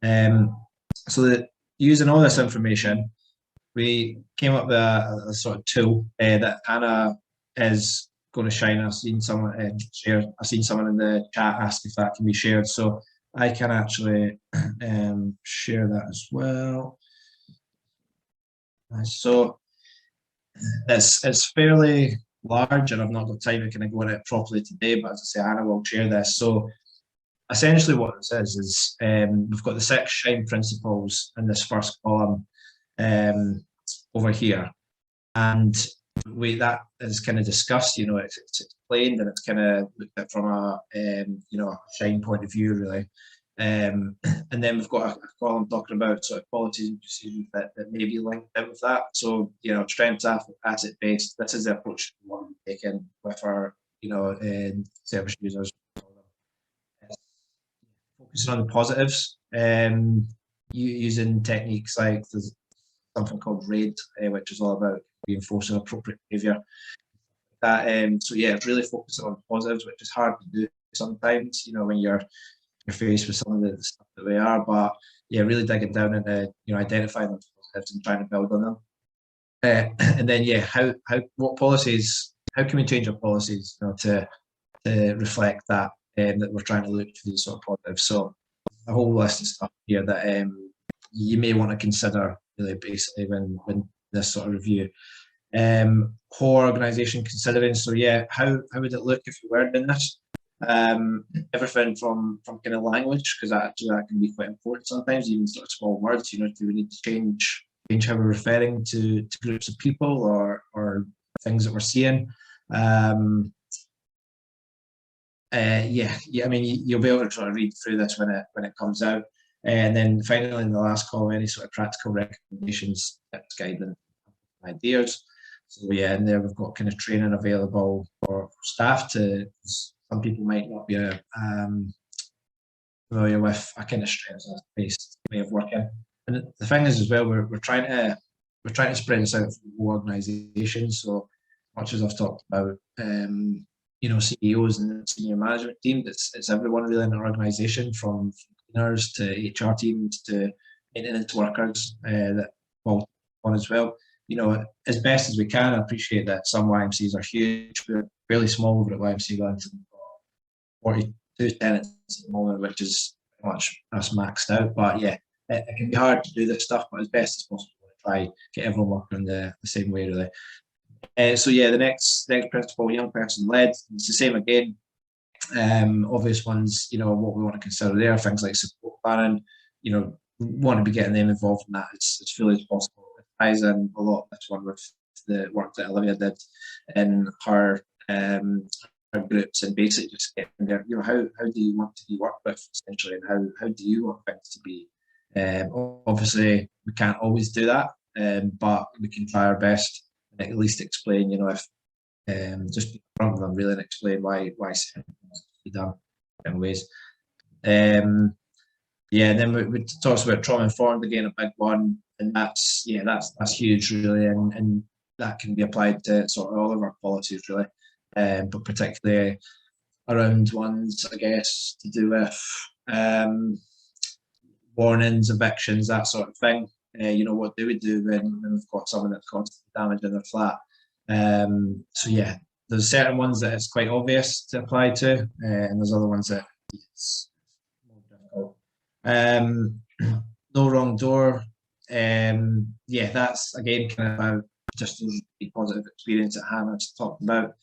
over. So that using all this information, we came up with a sort of tool that Anna is going to shine. I've seen someone share. I've seen someone in the chat ask if that can be shared, so I can actually share that as well. So it's fairly large, and I've not got time to kind of go in it properly today. But as I say, Anna will share this. So essentially, what this is we've got the 6 Shine principles in this first column over here, and that is kind of discussed. You know, it's explained, and it's kind of looked at from a you know, a Shine point of view, really. And then we've got a column talking about sort of policies and procedures that may be linked in with that. So, you know, strengths, asset based. This is the approach we want to be taking with our, you know, service users. Focusing on the positives, using techniques like there's something called RAID, which is all about reinforcing appropriate behaviour. So yeah, it's really focusing on positives, which is hard to do sometimes, you know, when you're faced with some of the stuff that we are. But yeah, really digging down into, you know, identifying those positives and trying to build on them. And then yeah, what policies, how can we change our policies, you know, to reflect that, that we're trying to look for these sort of positives. So a whole list of stuff here that you may want to consider really basically when this sort of review. Whole organisation considering, so yeah, how would it look if we were doing this? Everything from kind of language, because that can be quite important sometimes, even sort of small words, you know, do we need to change how we're referring to groups of people or things that we're seeing? Yeah, I mean, you'll be able to sort of read through this when it comes out. And then finally, in the last column, any sort of practical recommendations, tips, guidance, ideas. So yeah, and there we've got kind of training available for staff some people might not be familiar with a kind of strengths-based way of working. And the thing is as well, we're trying to spread this out for the whole organisation. So much as I've talked about, you know, CEOs and senior management team, it's everyone really in the organisation, from cleaners to HR teams to maintenance workers that fall on as well. You know, as best as we can. I appreciate that some YMCAs are huge. We're fairly small over at YMCA London, 42 tenants at the moment, which is pretty much us maxed out. But yeah, it can be hard to do this stuff, but as best as possible, try get everyone working the same way really. So yeah, the next principle, young person led. It's the same again. Obvious ones, you know, what we want to consider there, things like support planning. You know, we want to be getting them involved in that as fully as possible. It ties in a lot of this one with the work that Olivia did in her groups, and basically just getting there. You know, how do you want to be worked with essentially, and how do you want things to be? Obviously, we can't always do that, but we can try our best and at least explain. You know, if just be in front of them really and explain why certain things be done in ways. Yeah, and then we talked about trauma informed again, a big one, and that's huge really, and that can be applied to sort of all of our policies really, but particularly around ones I guess to do with warnings, evictions, that sort of thing. You know, what do we do when we've got someone that's constantly damaging their flat? So yeah, there's certain ones that it's quite obvious to apply to, and there's other ones that it's more difficult. No wrong door. Yeah, that's again kind of about just a positive experience that Hannah's talked about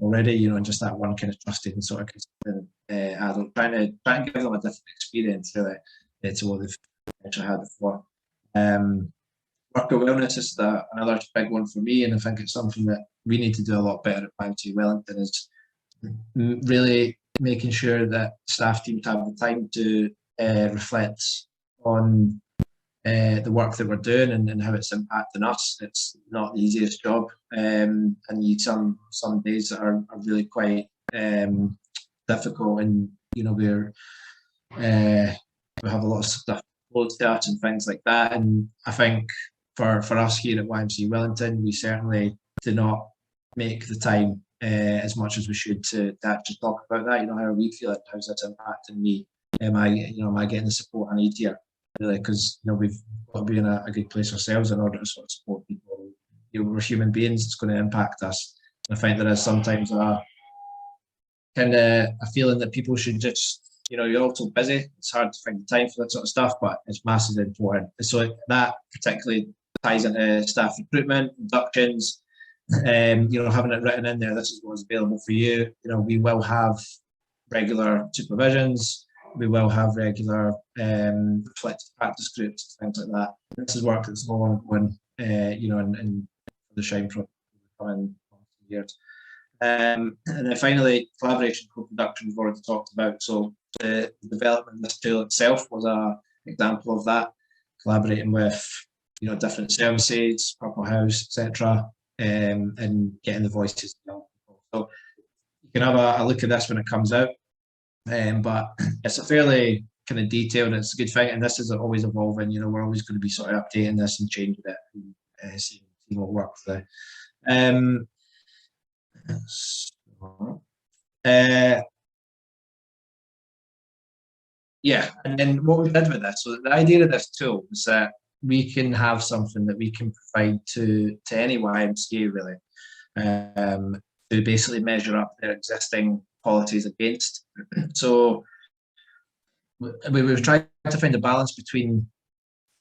already. You know, and just that one kind of trusted and sort of consistent adult, trying to give them a different experience really to what they've actually had before. Worker wellness is another big one for me, and I think it's something that we need to do a lot better at YMCA Wellington, is really making sure that staff teams have the time to reflect on the work that we're doing and how it's impacting us. It's not the easiest job, and you some days that are really quite difficult, and you know we have a lot of stuff to us and things like that. And I think for us here at YMCA Wellington, we certainly do not make the time as much as we should to actually talk about that. You know, how are we feeling? How's that impacting me? Am I getting the support I need here? Really, because you know we've got to be in a good place ourselves in order to sort of support people. You know, we're human beings. It's going to impact us. I think there is sometimes a kind of a feeling that people should just, you know, you're all so busy, it's hard to find the time for that sort of stuff, but it's massively important. And so that particularly ties into staff recruitment, inductions, you know, having it written in there, this is what's available for you. You know, we will have regular supervisions, we will have regular reflective practice groups, things like that. This is work that's more ongoing, you know, and the Shine project coming years. And then finally, collaboration, co-production, we've already talked about. So the development of this tool itself was an example of that, collaborating with, you know, different services, Purple House, etc., and getting the voices of young people. So you can have a look at this when it comes out, but it's a fairly kind of detailed, it's a good thing, and this is always evolving. You know, we're always going to be sort of updating this and changing it and see what works there. Yeah, and then what we did with this, so the idea of this tool is that we can have something that we can provide to any YMCA really, to basically measure up their existing policies against. So we've tried to find a balance between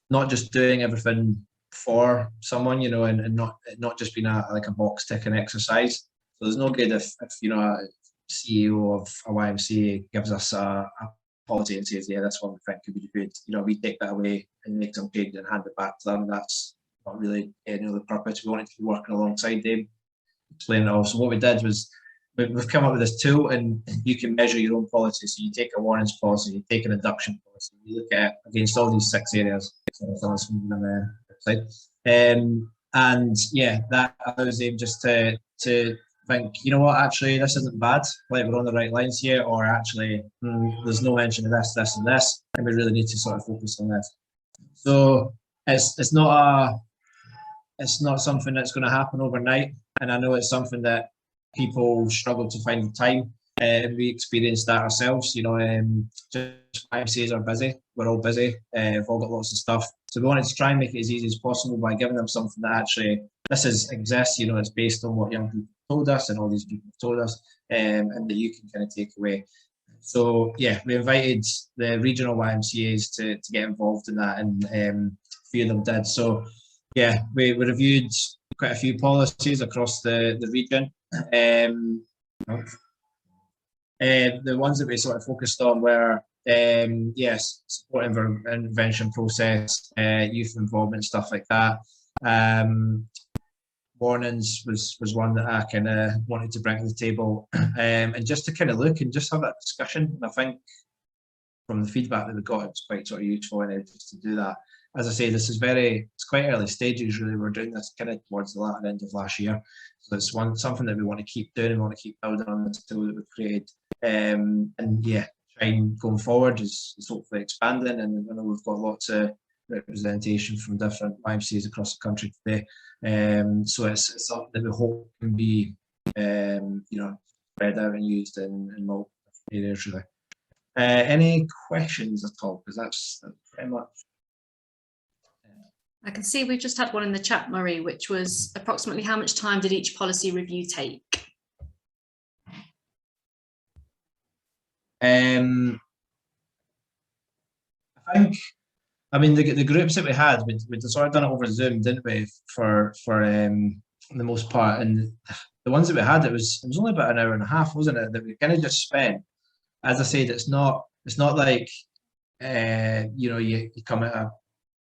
not just doing everything for someone, you know, and not just being like a box ticking exercise. So there's no good if you know, a CEO of a YMCA gives us a policy and says, yeah, this one we think could be good. You know, we take that away and make some change and hand it back to them. That's not really any of the purpose. We wanted to be working alongside them, explain it all. So what we did was we've come up with this tool, and you can measure your own policy. So you take a warnings policy, you take an induction policy, you look at it against all these 6 areas. And yeah, that allows them just to think, you know what, actually this isn't bad, like we're on the right lines here, or actually there's no mention of this, this and this, and we really need to sort of focus on this. So it's not something that's going to happen overnight, and I know it's something that people struggle to find the time. We experienced that ourselves, you know. Just YMCAs are busy, we're all busy, we've all got lots of stuff, so we wanted to try and make it as easy as possible by giving them something that actually exists, you know, it's based on what young people told us and all these people told us, and that you can kind of take away. So yeah, we invited the regional YMCAs to get involved in that, and a few of them did. So yeah, we reviewed quite a few policies across the region. The ones that we sort of focused on were yes, support intervention process, youth involvement, stuff like that. Warnings was one that I kind of wanted to bring to the table, and just to kind of look and just have that discussion. And I think from the feedback that we got, it was quite sort of useful in it just to do that. As I say, it's quite early stages really. We're doing this kind of towards the latter end of last year, so it's something that we want to keep doing and want to keep building on the tool that we've created. And yeah, trying going forward is hopefully expanding, and I know we've got lots of representation from different YMCAs across the country today. So it's something that we hope can be you know, spread out and used in multiple areas really. Any questions at all? Because that's pretty much. I can see we've just had one in the chat, Murray, which was approximately how much time did each policy review take? I mean, the groups that we had, we'd sort of done it over Zoom, didn't we, for the most part, and the ones that we had, it was only about an hour and a half, wasn't it, that we kind of just spent. As I said, it's not like you know, you come at a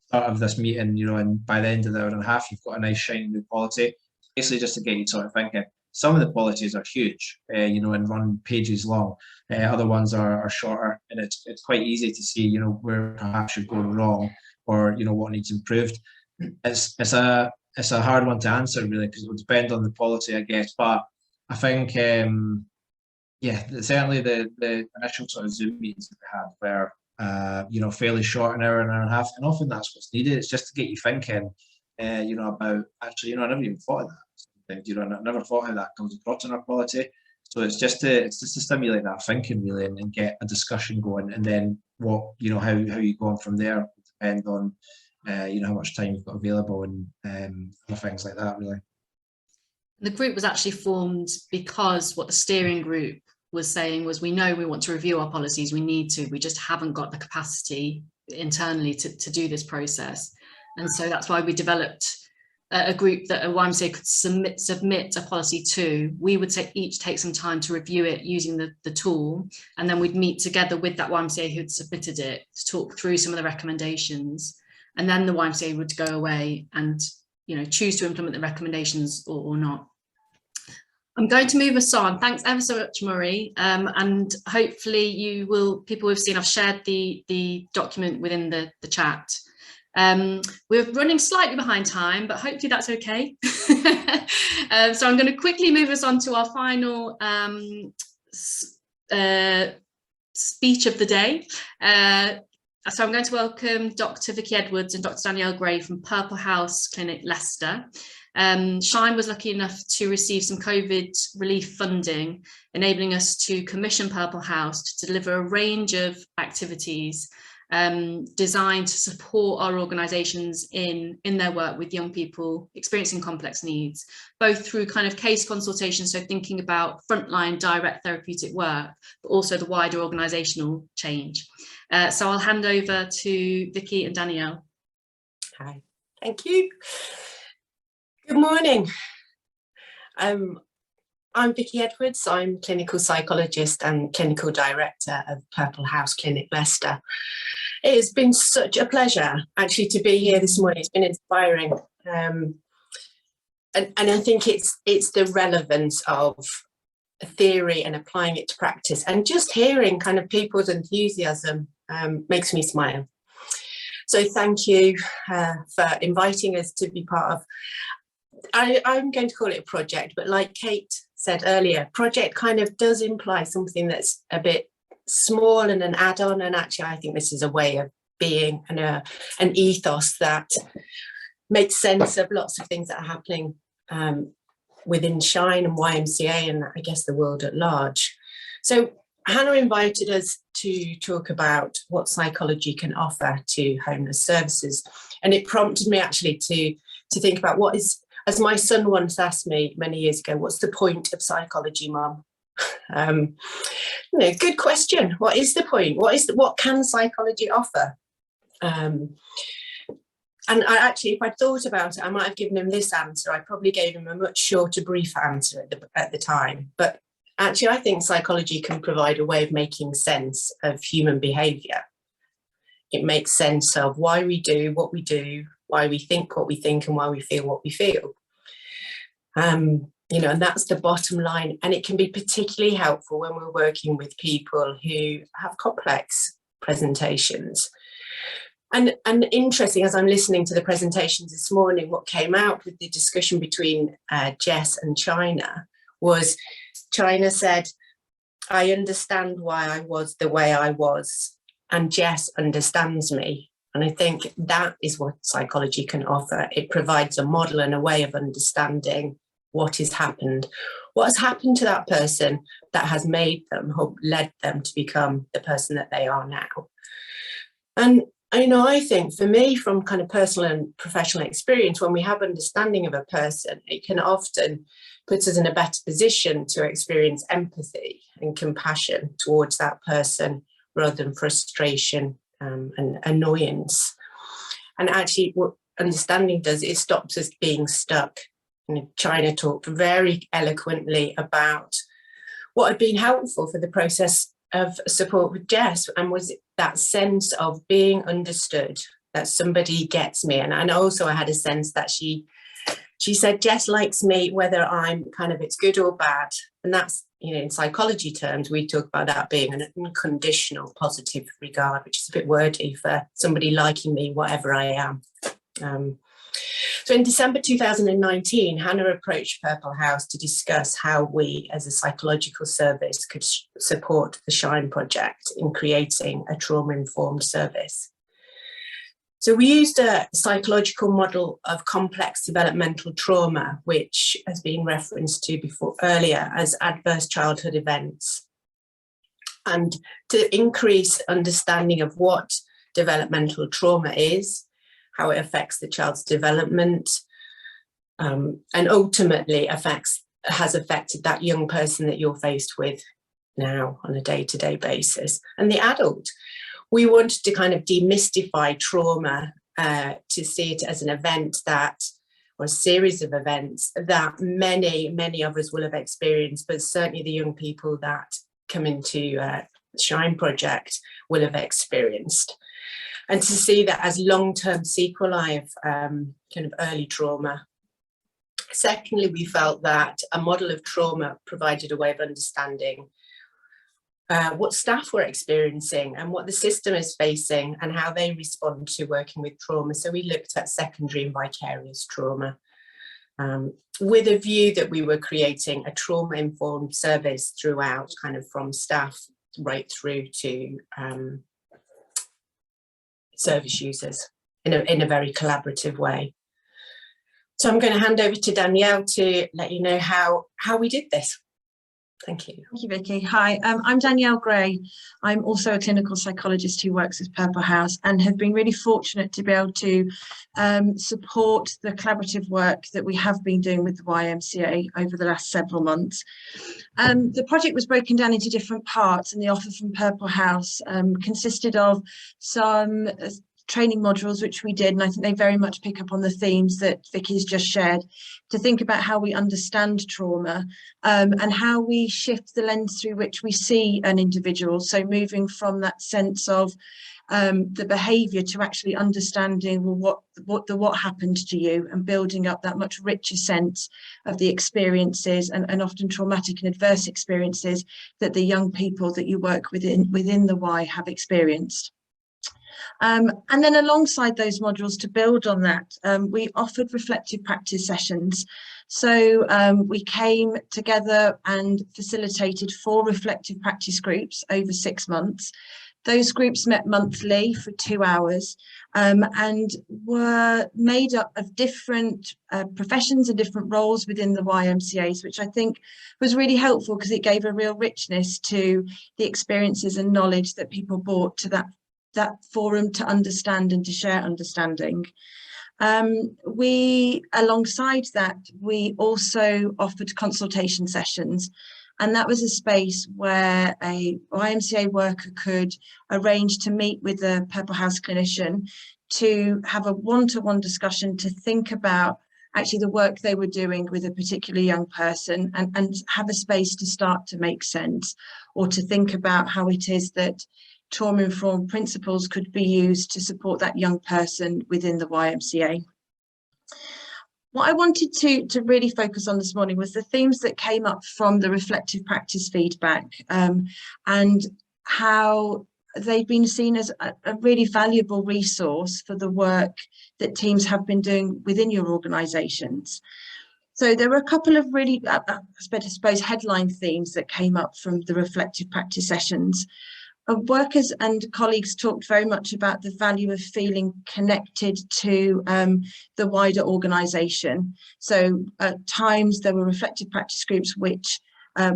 start of this meeting, you know, and by the end of the hour and a half, you've got a nice shiny new policy. Basically, just to get you sort of thinking. Some of the policies are huge, you know, and run pages long. Other ones are shorter, and it's quite easy to see, you know, where perhaps you're going wrong, or you know, what needs improved. It's a hard one to answer really, because it will depend on the policy, I guess. But I think, yeah, certainly the initial sort of Zoom meetings that we had were, you know, fairly short, an hour and a half, and often that's what's needed. It's just to get you thinking, you know, about actually, you know, I never even thought of that. You know, I never thought how that comes across in our policy. So it's just to stimulate that thinking really, and get a discussion going, and then what, you know, how you go on from there will depend on you know, how much time you've got available, and other things like that really. The group was actually formed because what the steering group was saying was, we know we want to review our policies, we just haven't got the capacity internally to do this process. And so that's why we developed a group that a YMCA could submit a policy to. We would each take some time to review it using the tool, and then we'd meet together with that YMCA who'd submitted it to talk through some of the recommendations, and then the YMCA would go away and, you know, choose to implement the recommendations or not. I'm going to move us on. Thanks ever so much, Murray, and hopefully people have seen I've shared the document within the chat. We're running slightly behind time, but hopefully that's okay. So I'm going to quickly move us on to our final speech of the day. So I'm going to welcome Dr. Vicky Edwards and Dr. Danielle Gray from Purple House Clinic, Leicester. Shine was lucky enough to receive some COVID relief funding, enabling us to commission Purple House to deliver a range of activities designed to support our organisations in their work with young people experiencing complex needs, both through kind of case consultation, so thinking about frontline direct therapeutic work, but also the wider organisational change. So I'll hand over to Vicky and Danielle. Hi, thank you. Good morning. I'm Vicky Edwards. I'm clinical psychologist and clinical director of Purple House Clinic Leicester. It has been such a pleasure actually to be here this morning. It's been inspiring. And I think it's the relevance of theory and applying it to practice, and just hearing kind of people's enthusiasm makes me smile. So thank you for inviting us to be part of, I'm going to call it a project, but like Kate said earlier, project kind of does imply something that's a bit small and an add-on, and actually I think this is a way of being and an ethos that makes sense of lots of things that are happening within Shine and YMCA and I guess the world at large. So Hannah invited us to talk about what psychology can offer to homeless services, and it prompted me actually to think about what is, as my son once asked me many years ago, what's the point of psychology, Mum? Good question. What is the point? What can psychology offer? And I actually, if I'd thought about it, I might have given him this answer. I probably gave him a much shorter, brief answer at the time. But actually, I think psychology can provide a way of making sense of human behaviour. It makes sense of why we do what we do, why we think what we think, and why we feel what we feel. And that's the bottom line. And it can be particularly helpful when we're working with people who have complex presentations. And interesting, as I'm listening to the presentations this morning, what came out with the discussion between Jess and China was, China said, I understand why I was the way I was, and Jess understands me. And I think that is what psychology can offer. It provides a model and a way of understanding what has happened to that person that has made them, or led them to become the person that they are now. And I think for me, from kind of personal and professional experience, when we have understanding of a person, it can often put us in a better position to experience empathy and compassion towards that person rather than frustration and annoyance. And actually what understanding does, it stops us being stuck. China talked very eloquently about what had been helpful for the process of support with Jess, and was that sense of being understood, that somebody gets me. And also I had a sense that she said, Jess likes me whether I'm kind of, it's good or bad. And that's, in psychology terms, we talk about that being an unconditional positive regard, which is a bit wordy for somebody liking me, whatever I am. So in December 2019, Hannah approached Purple House to discuss how we as a psychological service could support the Shine project in creating a trauma-informed service. So we used a psychological model of complex developmental trauma, which has been referenced to earlier as adverse childhood events. And to increase understanding of what developmental trauma is, how it affects the child's development, and ultimately has affected that young person that you're faced with now on a day-to-day basis, and the adult. We wanted to kind of demystify trauma, to see it as an event or a series of events that many of us will have experienced, but certainly the young people that come into Shine Project will have experienced. And to see that as long-term sequelae of kind of early trauma. Secondly, we felt that a model of trauma provided a way of understanding what staff were experiencing and what the system is facing and how they respond to working with trauma. So we looked at secondary and vicarious trauma, with a view that we were creating a trauma-informed service throughout, kind of from staff right through to service users in a very collaborative way. So I'm going to hand over to Danielle to let you know how we did this. Thank you. Thank you, Vicky. Hi, I'm Danielle Gray. I'm also a clinical psychologist who works with Purple House and have been really fortunate to be able to support the collaborative work that we have been doing with the YMCA over the last several months. The project was broken down into different parts, and the offer from Purple House consisted of some training modules which we did, and I think they very much pick up on the themes that Vicky's just shared, to think about how we understand trauma and how we shift the lens through which we see an individual. So moving from that sense of the behaviour to actually understanding, well, what happened to you, and building up that much richer sense of the experiences and often traumatic and adverse experiences that the young people that you work within the Y have experienced. And then alongside those modules, to build on that, we offered reflective practice sessions. So we came together and facilitated 4 reflective practice groups over 6 months. Those groups met monthly for 2 hours and were made up of different professions and different roles within the YMCAs, which I think was really helpful because it gave a real richness to the experiences and knowledge that people brought to that forum to understand and to share understanding. Alongside that, we also offered consultation sessions, and that was a space where a YMCA worker could arrange to meet with a Purple House clinician to have a one-to-one discussion to think about actually the work they were doing with a particular young person, and have a space to start to make sense, or to think about how it is that trauma-informed principles could be used to support that young person within the YMCA. What I wanted to really focus on this morning was the themes that came up from the reflective practice feedback, and how they've been seen as a really valuable resource for the work that teams have been doing within your organisations. So there were a couple of really, I suppose, headline themes that came up from the reflective practice sessions. Workers and colleagues talked very much about the value of feeling connected to the wider organisation. So at times there were reflective practice groups which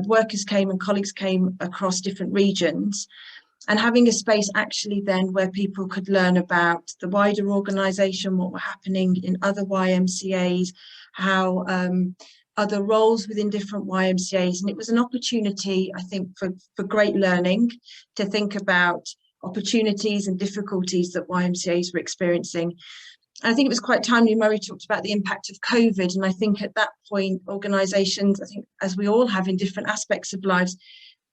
workers came and colleagues came across different regions, and having a space actually then where people could learn about the wider organisation, what were happening in other YMCAs, how other roles within different YMCAs, and it was an opportunity, I think, for great learning, to think about opportunities and difficulties that YMCAs were experiencing. I think it was quite timely. Murray talked about the impact of COVID, and I think at that point, organisations, I think as we all have in different aspects of lives,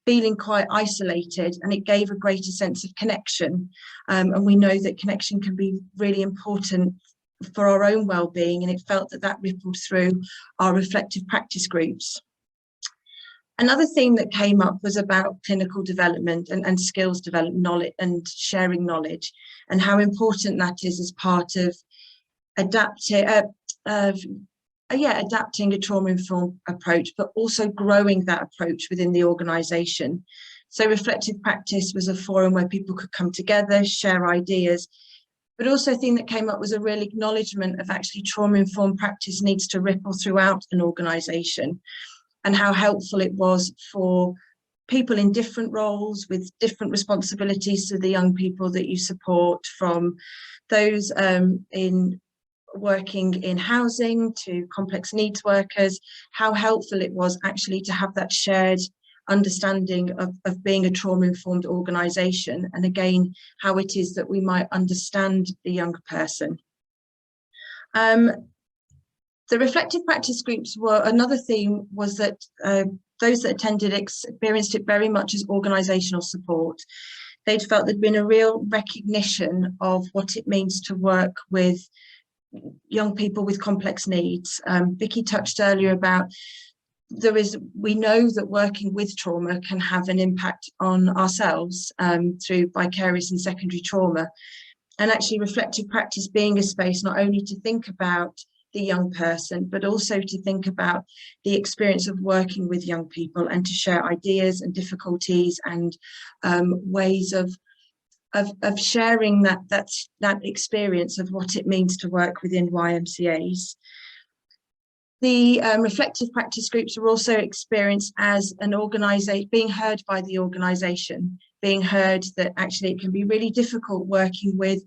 feeling quite isolated, and it gave a greater sense of connection. And we know that connection can be really important for our own well-being, and it felt that rippled through our reflective practice groups. Another theme that came up was about clinical development and skills development, knowledge and sharing knowledge, and how important that is as part of adapting a trauma-informed approach, but also growing that approach within the organisation. So reflective practice was a forum where people could come together, share ideas, but also a thing that came up was a real acknowledgement of actually trauma-informed practice needs to ripple throughout an organisation, and how helpful it was for people in different roles with different responsibilities to the young people that you support, from those in working in housing to complex needs workers, how helpful it was actually to have that shared understanding of being a trauma-informed organisation, and again, how it is that we might understand the younger person. The reflective practice groups were another theme, was that those that attended experienced it very much as organisational support. They'd felt there'd been a real recognition of what it means to work with young people with complex needs. Vicky touched earlier about we know that working with trauma can have an impact on ourselves through vicarious and secondary trauma, and actually reflective practice being a space not only to think about the young person, but also to think about the experience of working with young people, and to share ideas and difficulties and ways of sharing that experience of what it means to work within YMCAs. The reflective practice groups are also experienced as an organisation, being heard by the organisation, being heard that actually it can be really difficult working with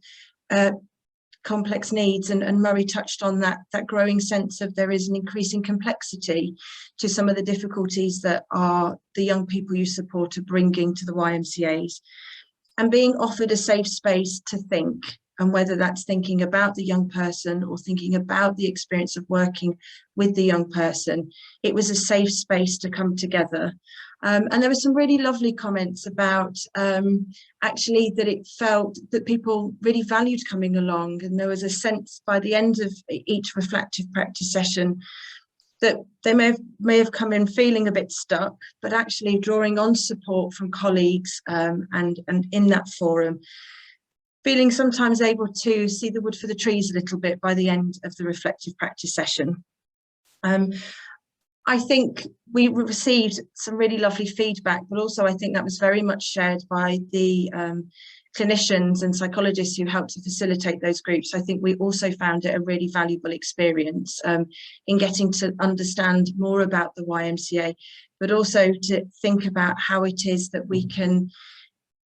complex needs, and Murray touched on that growing sense of there is an increasing complexity to some of the difficulties that the young people you support are bringing to the YMCAs, and being offered a safe space to think, and whether that's thinking about the young person or thinking about the experience of working with the young person, it was a safe space to come together. And there were some really lovely comments about actually that it felt that people really valued coming along, and there was a sense by the end of each reflective practice session that they may have come in feeling a bit stuck, but actually drawing on support from colleagues and in that forum, feeling sometimes able to see the wood for the trees a little bit by the end of the reflective practice session. I think we received some really lovely feedback, but also I think that was very much shared by the clinicians and psychologists who helped to facilitate those groups. I think we also found it a really valuable experience in getting to understand more about the YMCA, but also to think about how it is that we can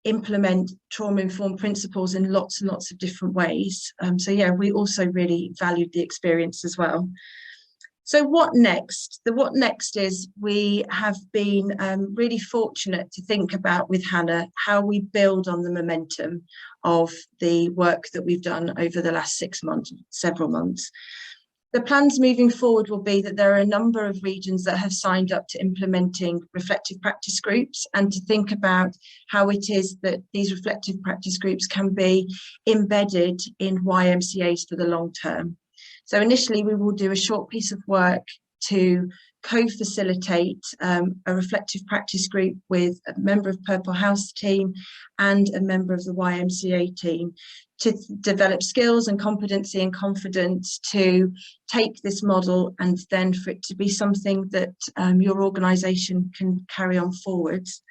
implement trauma-informed principles in lots and lots of different ways. So yeah, we also really valued the experience as well. So what next? The what next is we have been really fortunate to think about with Hannah how we build on the momentum of the work that we've done over the last 6 months, several months. The plans moving forward will be that there are a number of regions that have signed up to implementing reflective practice groups, and to think about how it is that these reflective practice groups can be embedded in YMCAs for the long term. So initially we will do a short piece of work to co-facilitate a reflective practice group with a member of Purple House team and a member of the YMCA team, to develop skills and competency and confidence to take this model and then for it to be something that your organisation can carry on forwards.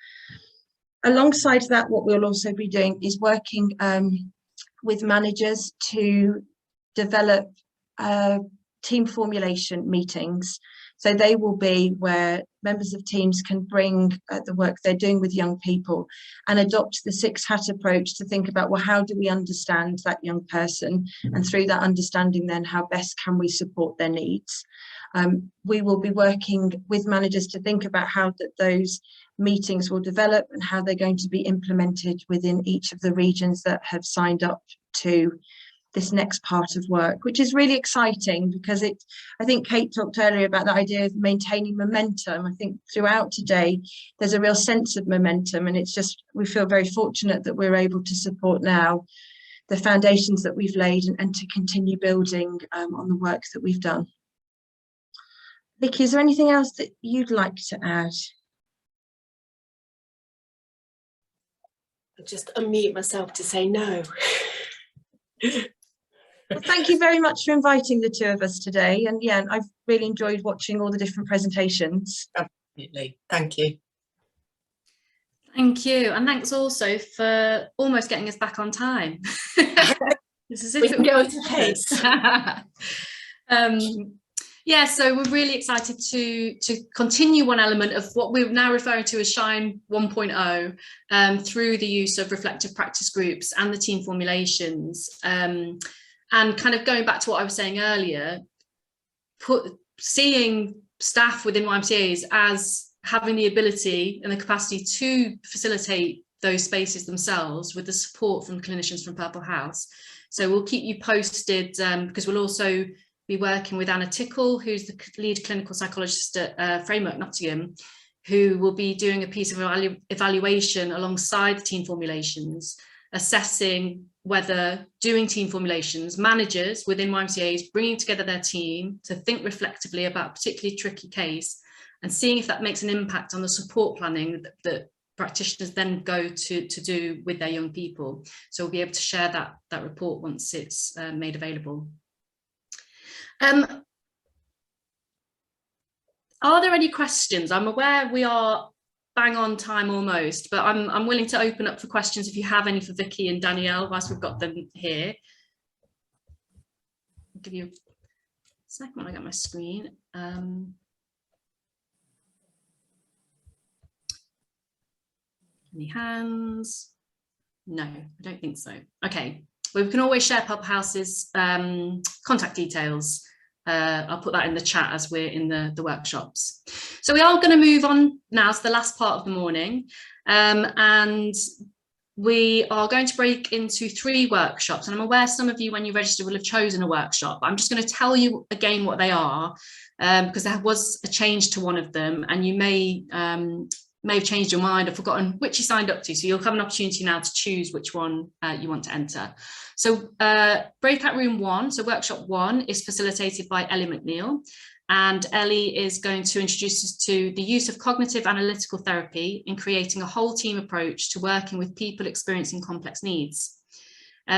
Alongside that, what we'll also be doing is working with managers to develop team formulation meetings. So they will be where members of teams can bring the work they're doing with young people and adopt the 6-hat approach to think about, well, how do we understand that young person? And through that understanding, then how best can we support their needs? We will be working with managers to think about how those meetings will develop and how they're going to be implemented within each of the regions that have signed up to this next part of work, which is really exciting because I think Kate talked earlier about the idea of maintaining momentum. I think throughout today, there's a real sense of momentum, and it's just, we feel very fortunate that we're able to support now the foundations that we've laid and to continue building on the work that we've done. Vicky, is there anything else that you'd like to add? I'll just unmute myself to say no. Well, thank you very much for inviting the two of us today, and yeah, I've really enjoyed watching all the different presentations. Absolutely, thank you. Thank you, and thanks also for almost getting us back on time. It's as if we can go to pace. Yeah, so we're really excited to continue one element of what we're now referring to as Shine 1.0 through the use of reflective practice groups and the team formulations. And kind of going back to what I was saying earlier, seeing staff within YMCAs as having the ability and the capacity to facilitate those spaces themselves with the support from clinicians from Purple House. So we'll keep you posted because we'll also be working with Anna Tickle, who's the lead clinical psychologist at Framework Nottingham, who will be doing a piece of evaluation alongside the team formulations, assessing whether doing team formulations, managers within YMCAs bringing together their team to think reflectively about a particularly tricky case and seeing if that makes an impact on the support planning that practitioners then go to do with their young people. So we'll be able to share that report once it's made available. Are there any questions? I'm aware we are bang on time almost, but I'm willing to open up for questions if you have any for Vicky and Danielle whilst we've got them here. I'll give you a second when I get my screen. Any hands? No, I don't think so. Okay, well, we can always share Purple House's contact details. I'll put that in the chat as we're in the workshops. So we are going to move on now to the last part of the morning, and we are going to break into 3 workshops, and I'm aware some of you when you register will have chosen a workshop. I'm just going to tell you again what they are, because there was a change to one of them, and you may have changed your mind or forgotten which you signed up to, so you'll have an opportunity now to choose which one you want to enter. So breakout room 1, so workshop 1 is facilitated by Ellie McNeil, and Ellie is going to introduce us to the use of cognitive analytical therapy in creating a whole team approach to working with people experiencing complex needs.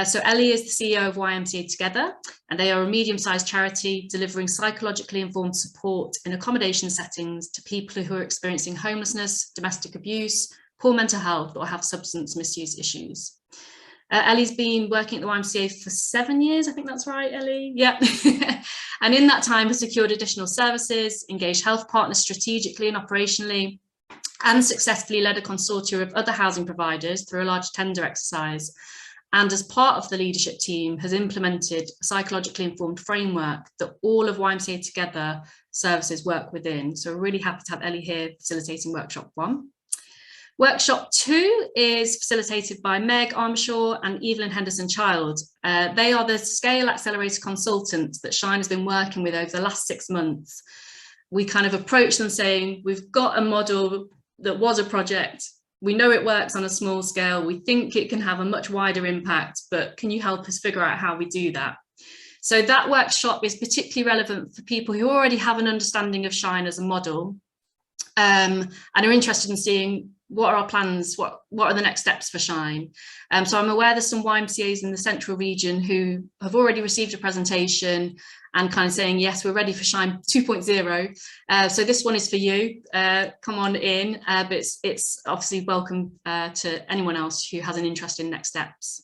So Ellie is the CEO of YMCA Together, and they are a medium-sized charity delivering psychologically informed support in accommodation settings to people who are experiencing homelessness, domestic abuse, poor mental health, or have substance misuse issues. Ellie's been working at the YMCA for 7 years, I think that's right, Ellie? Yeah. And in that time has secured additional services, engaged health partners strategically and operationally, and successfully led a consortium of other housing providers through a large tender exercise. And as part of the leadership team has implemented a psychologically informed framework that all of YMCA Together services work within. So we're really happy to have Ellie here facilitating workshop 1. Workshop 2 is facilitated by Meg Armishaw and Evelyn Henderson-Child. They are the Scale Accelerator consultants that Shine has been working with over the last 6 months. We kind of approached them saying, we've got a model that was a project. We know it works on a small scale. We think it can have a much wider impact, but can you help us figure out how we do that? So that workshop is particularly relevant for people who already have an understanding of Shine as a model, and are interested in seeing what are our plans, what are the next steps for Shine. So I'm aware there's some YMCAs in the central region who have already received a presentation and kind of saying, yes, we're ready for Shine 2.0. So this one is for you. Come on in, but it's obviously welcome to anyone else who has an interest in next steps.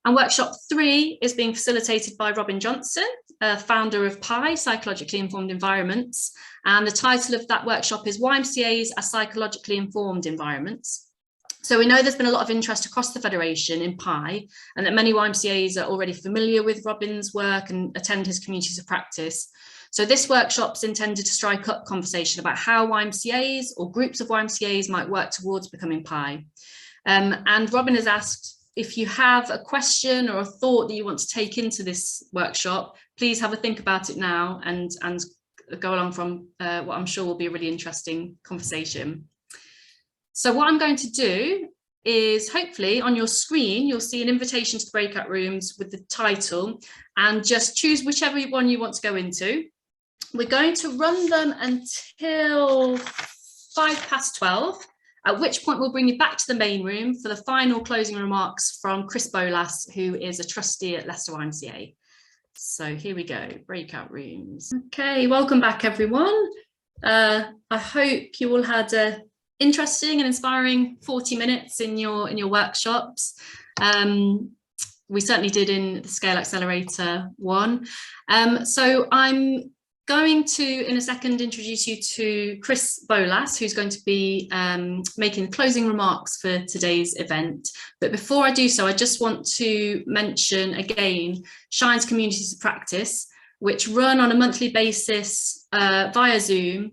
And workshop 3 is being facilitated by Robin Johnson, founder of PI, Psychologically Informed Environments. And the title of that workshop is YMCAs as Psychologically Informed Environments. So we know there's been a lot of interest across the Federation in PI, and that many YMCAs are already familiar with Robin's work and attend his communities of practice. So this workshop's intended to strike up conversation about how YMCAs or groups of YMCAs might work towards becoming PI. And Robin has asked, if you have a question or a thought that you want to take into this workshop, please have a think about it now and go along from what I'm sure will be a really interesting conversation. So what I'm going to do is, hopefully on your screen, you'll see an invitation to the breakout rooms with the title, and just choose whichever one you want to go into. We're going to run them until 12:05, at which point we'll bring you back to the main room for the final closing remarks from Chris Bolas, who is a trustee at Leicester YMCA. So here we go, breakout rooms. Okay, welcome back everyone. I hope you all had a interesting and inspiring 40 minutes in your workshops. We certainly did in the Scale Accelerator one. So I'm going to, in a second, introduce you to Chris Bolas, who's going to be making closing remarks for today's event. But before I do so, I just want to mention again Shine's Communities of Practice, which run on a monthly basis via Zoom,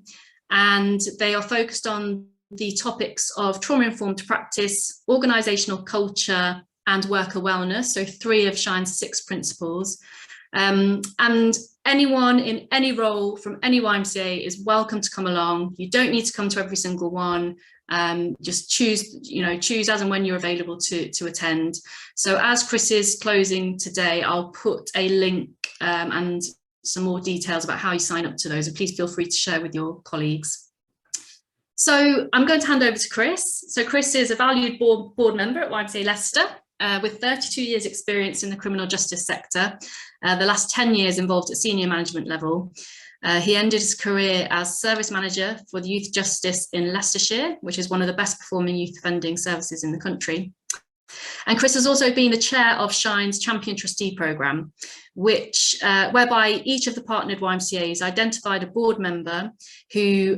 and they are focused on the topics of trauma-informed practice, organisational culture, and worker wellness, so 3 of Shine's 6 principles. And anyone in any role from any YMCA is welcome to come along. You don't need to come to every single one. Just choose as and when you're available to attend. So as Chris is closing today, I'll put a link and some more details about how you sign up to those, and please feel free to share with your colleagues. So I'm going to hand over to Chris. So Chris is a valued board member at YMCA Leicester, with 32 years experience in the criminal justice sector, the last 10 years involved at senior management level. He ended his career as service manager for the Youth Justice in Leicestershire, which is one of the best performing youth offending services in the country. And Chris has also been the chair of Shine's Champion Trustee Programme, which whereby each of the partnered YMCAs identified a board member who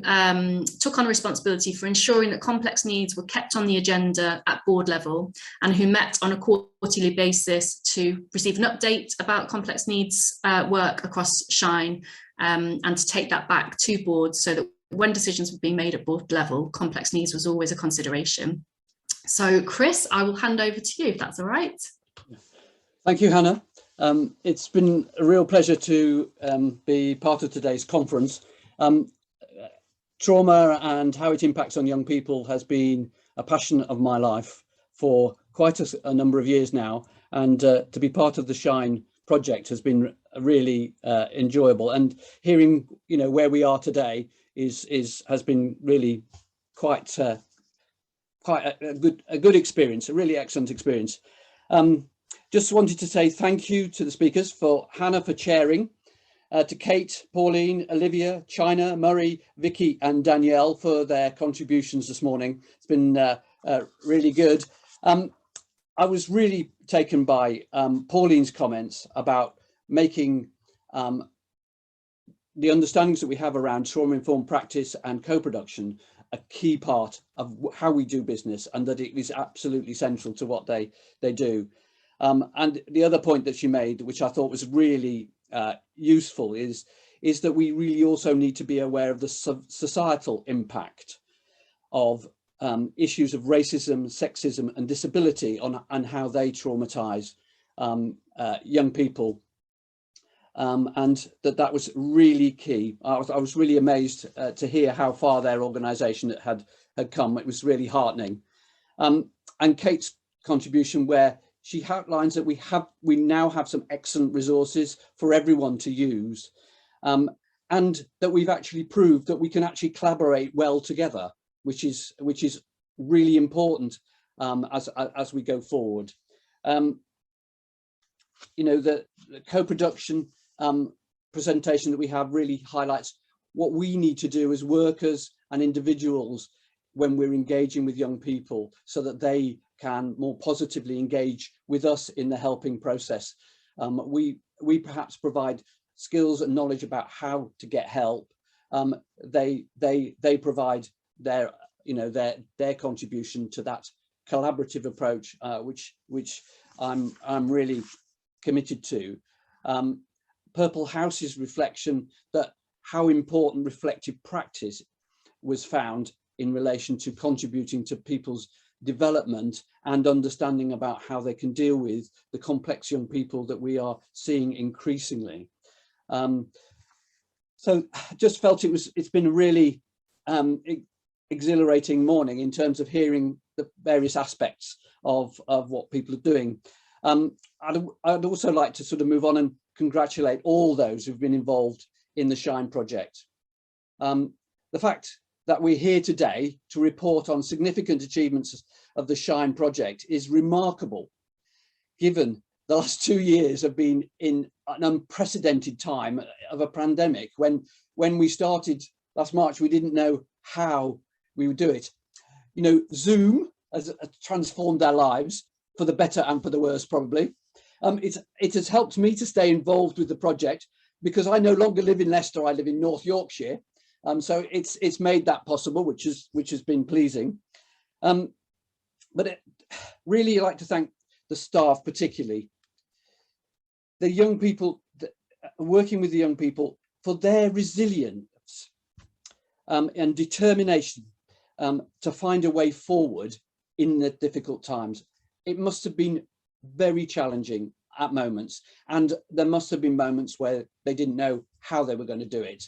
took on responsibility for ensuring that complex needs were kept on the agenda at board level, and who met on a quarterly basis to receive an update about complex needs work across Shine, and to take that back to boards so that when decisions were being made at board level, complex needs was always a consideration. So Chris, I will hand over to you if that's all right. Thank you, Hannah. It's been a real pleasure to be part of today's conference. Trauma and how it impacts on young people has been a passion of my life for quite a number of years now, and to be part of the Shine project has been really enjoyable. And hearing, you know, where we are today has been really quite a good experience, a really excellent experience. Just wanted to say thank you to the speakers, for Hannah for chairing, to Kate, Pauline, Olivia, China, Murray, Vicky and Danielle for their contributions this morning. It's been really good. I was really taken by Pauline's comments about making the understandings that we have around trauma-informed practice and co-production a key part of how we do business, and that it is absolutely central to what they do. And the other point that she made, which I thought was really useful, is that we really also need to be aware of the societal impact of issues of racism, sexism and disability on how they traumatize young people. And that was really key. I was really amazed to hear how far their organisation had come. It was really heartening. And Kate's contribution, where she outlines that we now have some excellent resources for everyone to use, and that we've actually proved that we can actually collaborate well together, which is really important as we go forward. You know, the co-production presentation that we have really highlights what we need to do as workers and individuals when we're engaging with young people, so that they can more positively engage with us in the helping process. We perhaps provide skills and knowledge about how to get help. They provide their contribution to that collaborative approach, which I'm really committed to. Purple House's reflection that how important reflective practice was found in relation to contributing to people's development and understanding about how they can deal with the complex young people that we are seeing increasingly. So I just felt it's been a really exhilarating morning in terms of hearing the various aspects of what people are doing. I'd also like to sort of move on and congratulate all those who've been involved in the Shine project. The fact that we're here today to report on significant achievements of the Shine project is remarkable, given the last 2 years have been in an unprecedented time of a pandemic. When we started last March, we didn't know how we would do it. You know, Zoom has transformed our lives for the better and for the worse, probably. It has helped me to stay involved with the project because I no longer live in Leicester, I live in North Yorkshire. So it's made that possible, which has been pleasing. But really, I'd like to thank the staff, particularly the young people, working with the young people, for their resilience and determination to find a way forward in the difficult times. It must have been very challenging at moments, and there must have been moments where they didn't know how they were going to do it.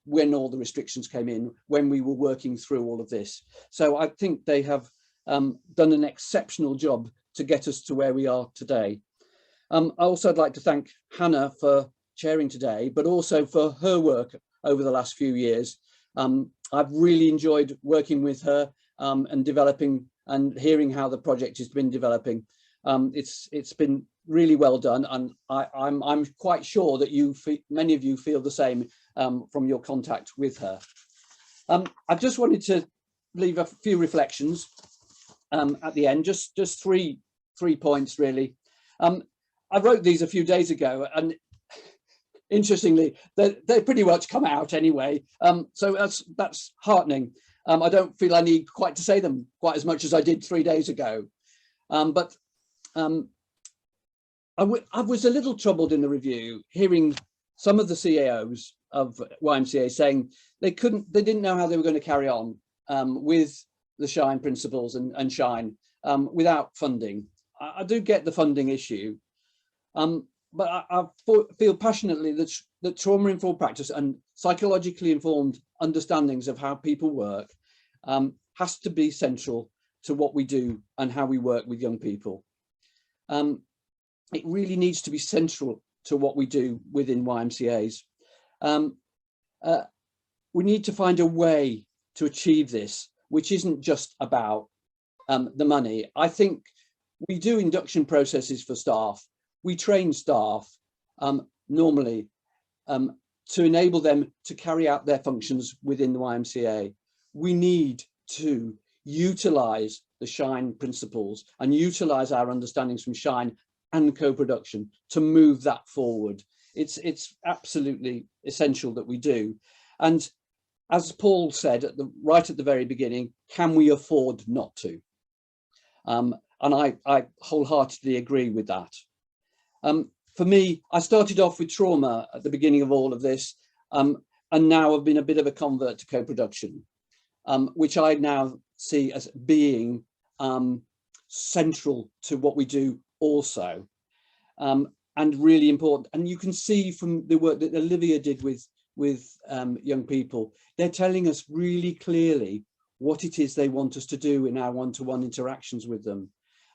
When all the restrictions came in, when we were working through all of this. So I think they have done an exceptional job to get us to where we are today. I'd like to thank Hannah for chairing today, but also for her work over the last few years. I've really enjoyed working with her and developing and hearing how the project has been developing. It's been really well done, and I'm quite sure that many of you feel the same from your contact with her. I just wanted to leave a few reflections. at the end, just three points really. I wrote these a few days ago, and interestingly, they pretty much come out anyway. So that's heartening. I don't feel I need quite to say them quite as much as I did 3 days ago. But I was a little troubled in the review, hearing some of the CAOs of YMCA saying they didn't know how they were going to carry on with the SHINE principles and SHINE without funding. I do get the funding issue. But I feel passionately that trauma-informed practice and psychologically informed understandings of how people work has to be central to what we do and how we work with young people. It really needs to be central to what we do within YMCAs. We need to find a way to achieve this, which isn't just about the money. I think we do induction processes for staff. We train staff normally to enable them to carry out their functions within the YMCA. We need to utilise the SHINE principles and utilise our understandings from SHINE and co-production to move that forward. It's absolutely essential that we do. And as Paul said right at the very beginning, can we afford not to? And I wholeheartedly agree with that. For me, I started off with trauma at the beginning of all of this, and now I've been a bit of a convert to co-production, which I now see as being central to what we do also, and really important. And you can see from the work that Olivia did with young people, they're telling us really clearly what it is they want us to do in our one-to-one interactions with them.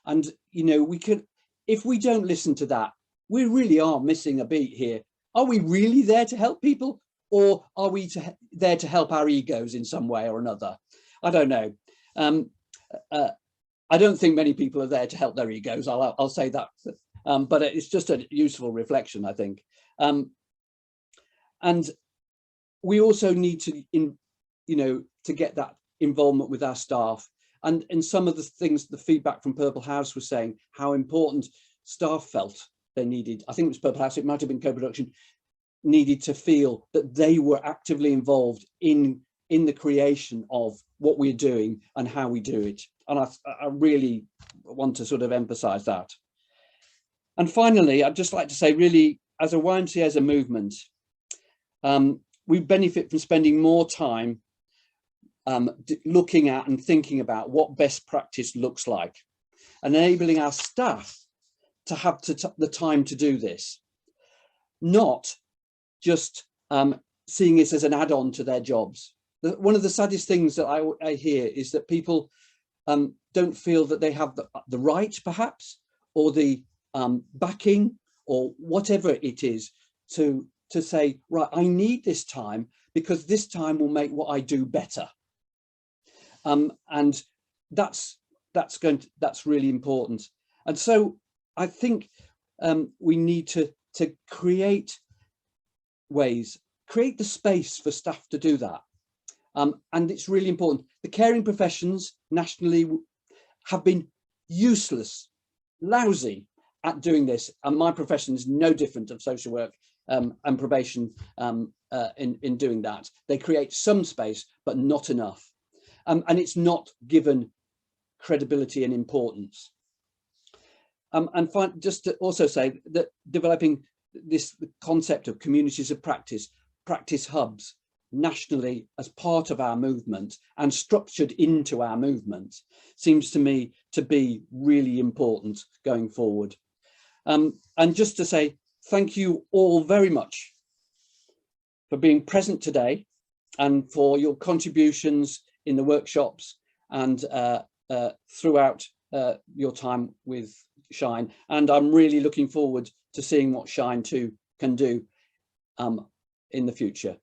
And, you know, we could, if we don't listen to that, we really are missing a beat here. Are we really there to help people, or are we there to help our egos in some way or another? I don't know. I don't think many people are there to help their egos. I'll say that, but it's just a useful reflection, I think. And we also need to, to get that involvement with our staff. And some of the things, the feedback from Purple House was saying how important staff felt they needed. I think it was Purple House, it might have been co-production, needed to feel that they were actively involved in the creation of what we're doing and how we do it. And I really want to sort of emphasize that. And finally, I'd just like to say, really, as a YMCA, as a movement, we benefit from spending more time looking at and thinking about what best practice looks like, and enabling our staff to have the time to do this, not just seeing it as an add-on to their jobs. One of the saddest things that I hear is that people don't feel that they have the right, perhaps, or the backing, or whatever it is, to say, right, I need this time because this time will make what I do better. And that's really important. And so I think we need to create ways, create the space for staff to do that. And it's really important. The caring professions nationally have been useless, lousy at doing this. And my profession is no different of social work and probation in doing that. They create some space, but not enough. And it's not given credibility and importance. And just to also say that developing this concept of communities of practice, practice hubs nationally as part of our movement and structured into our movement seems to me to be really important going forward. And just to say thank you all very much for being present today and for your contributions in the workshops and throughout your time with SHINE. And I'm really looking forward to seeing what SHINE 2 can do in the future.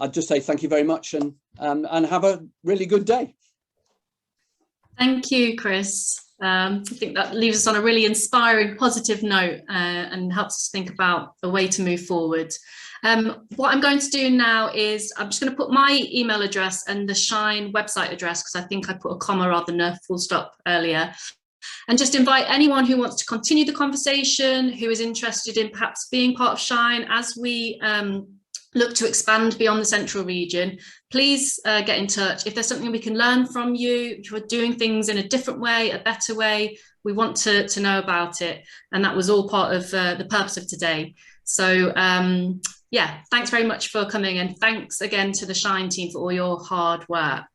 I'd just say thank you very much and have a really good day. Thank you, Chris. I think that leaves us on a really inspiring, positive note and helps us think about a way to move forward. What I'm going to do now is I'm just going to put my email address and the Shine website address, because I think I put a comma rather than a full stop earlier, and just invite anyone who wants to continue the conversation, who is interested in perhaps being part of Shine as we look to expand beyond the central region. Please get in touch. If there's something we can learn from you, if you're doing things in a different way, a better way, we want to know about it. And that was all part of the purpose of today. So yeah, thanks very much for coming, and thanks again to the Shine team for all your hard work.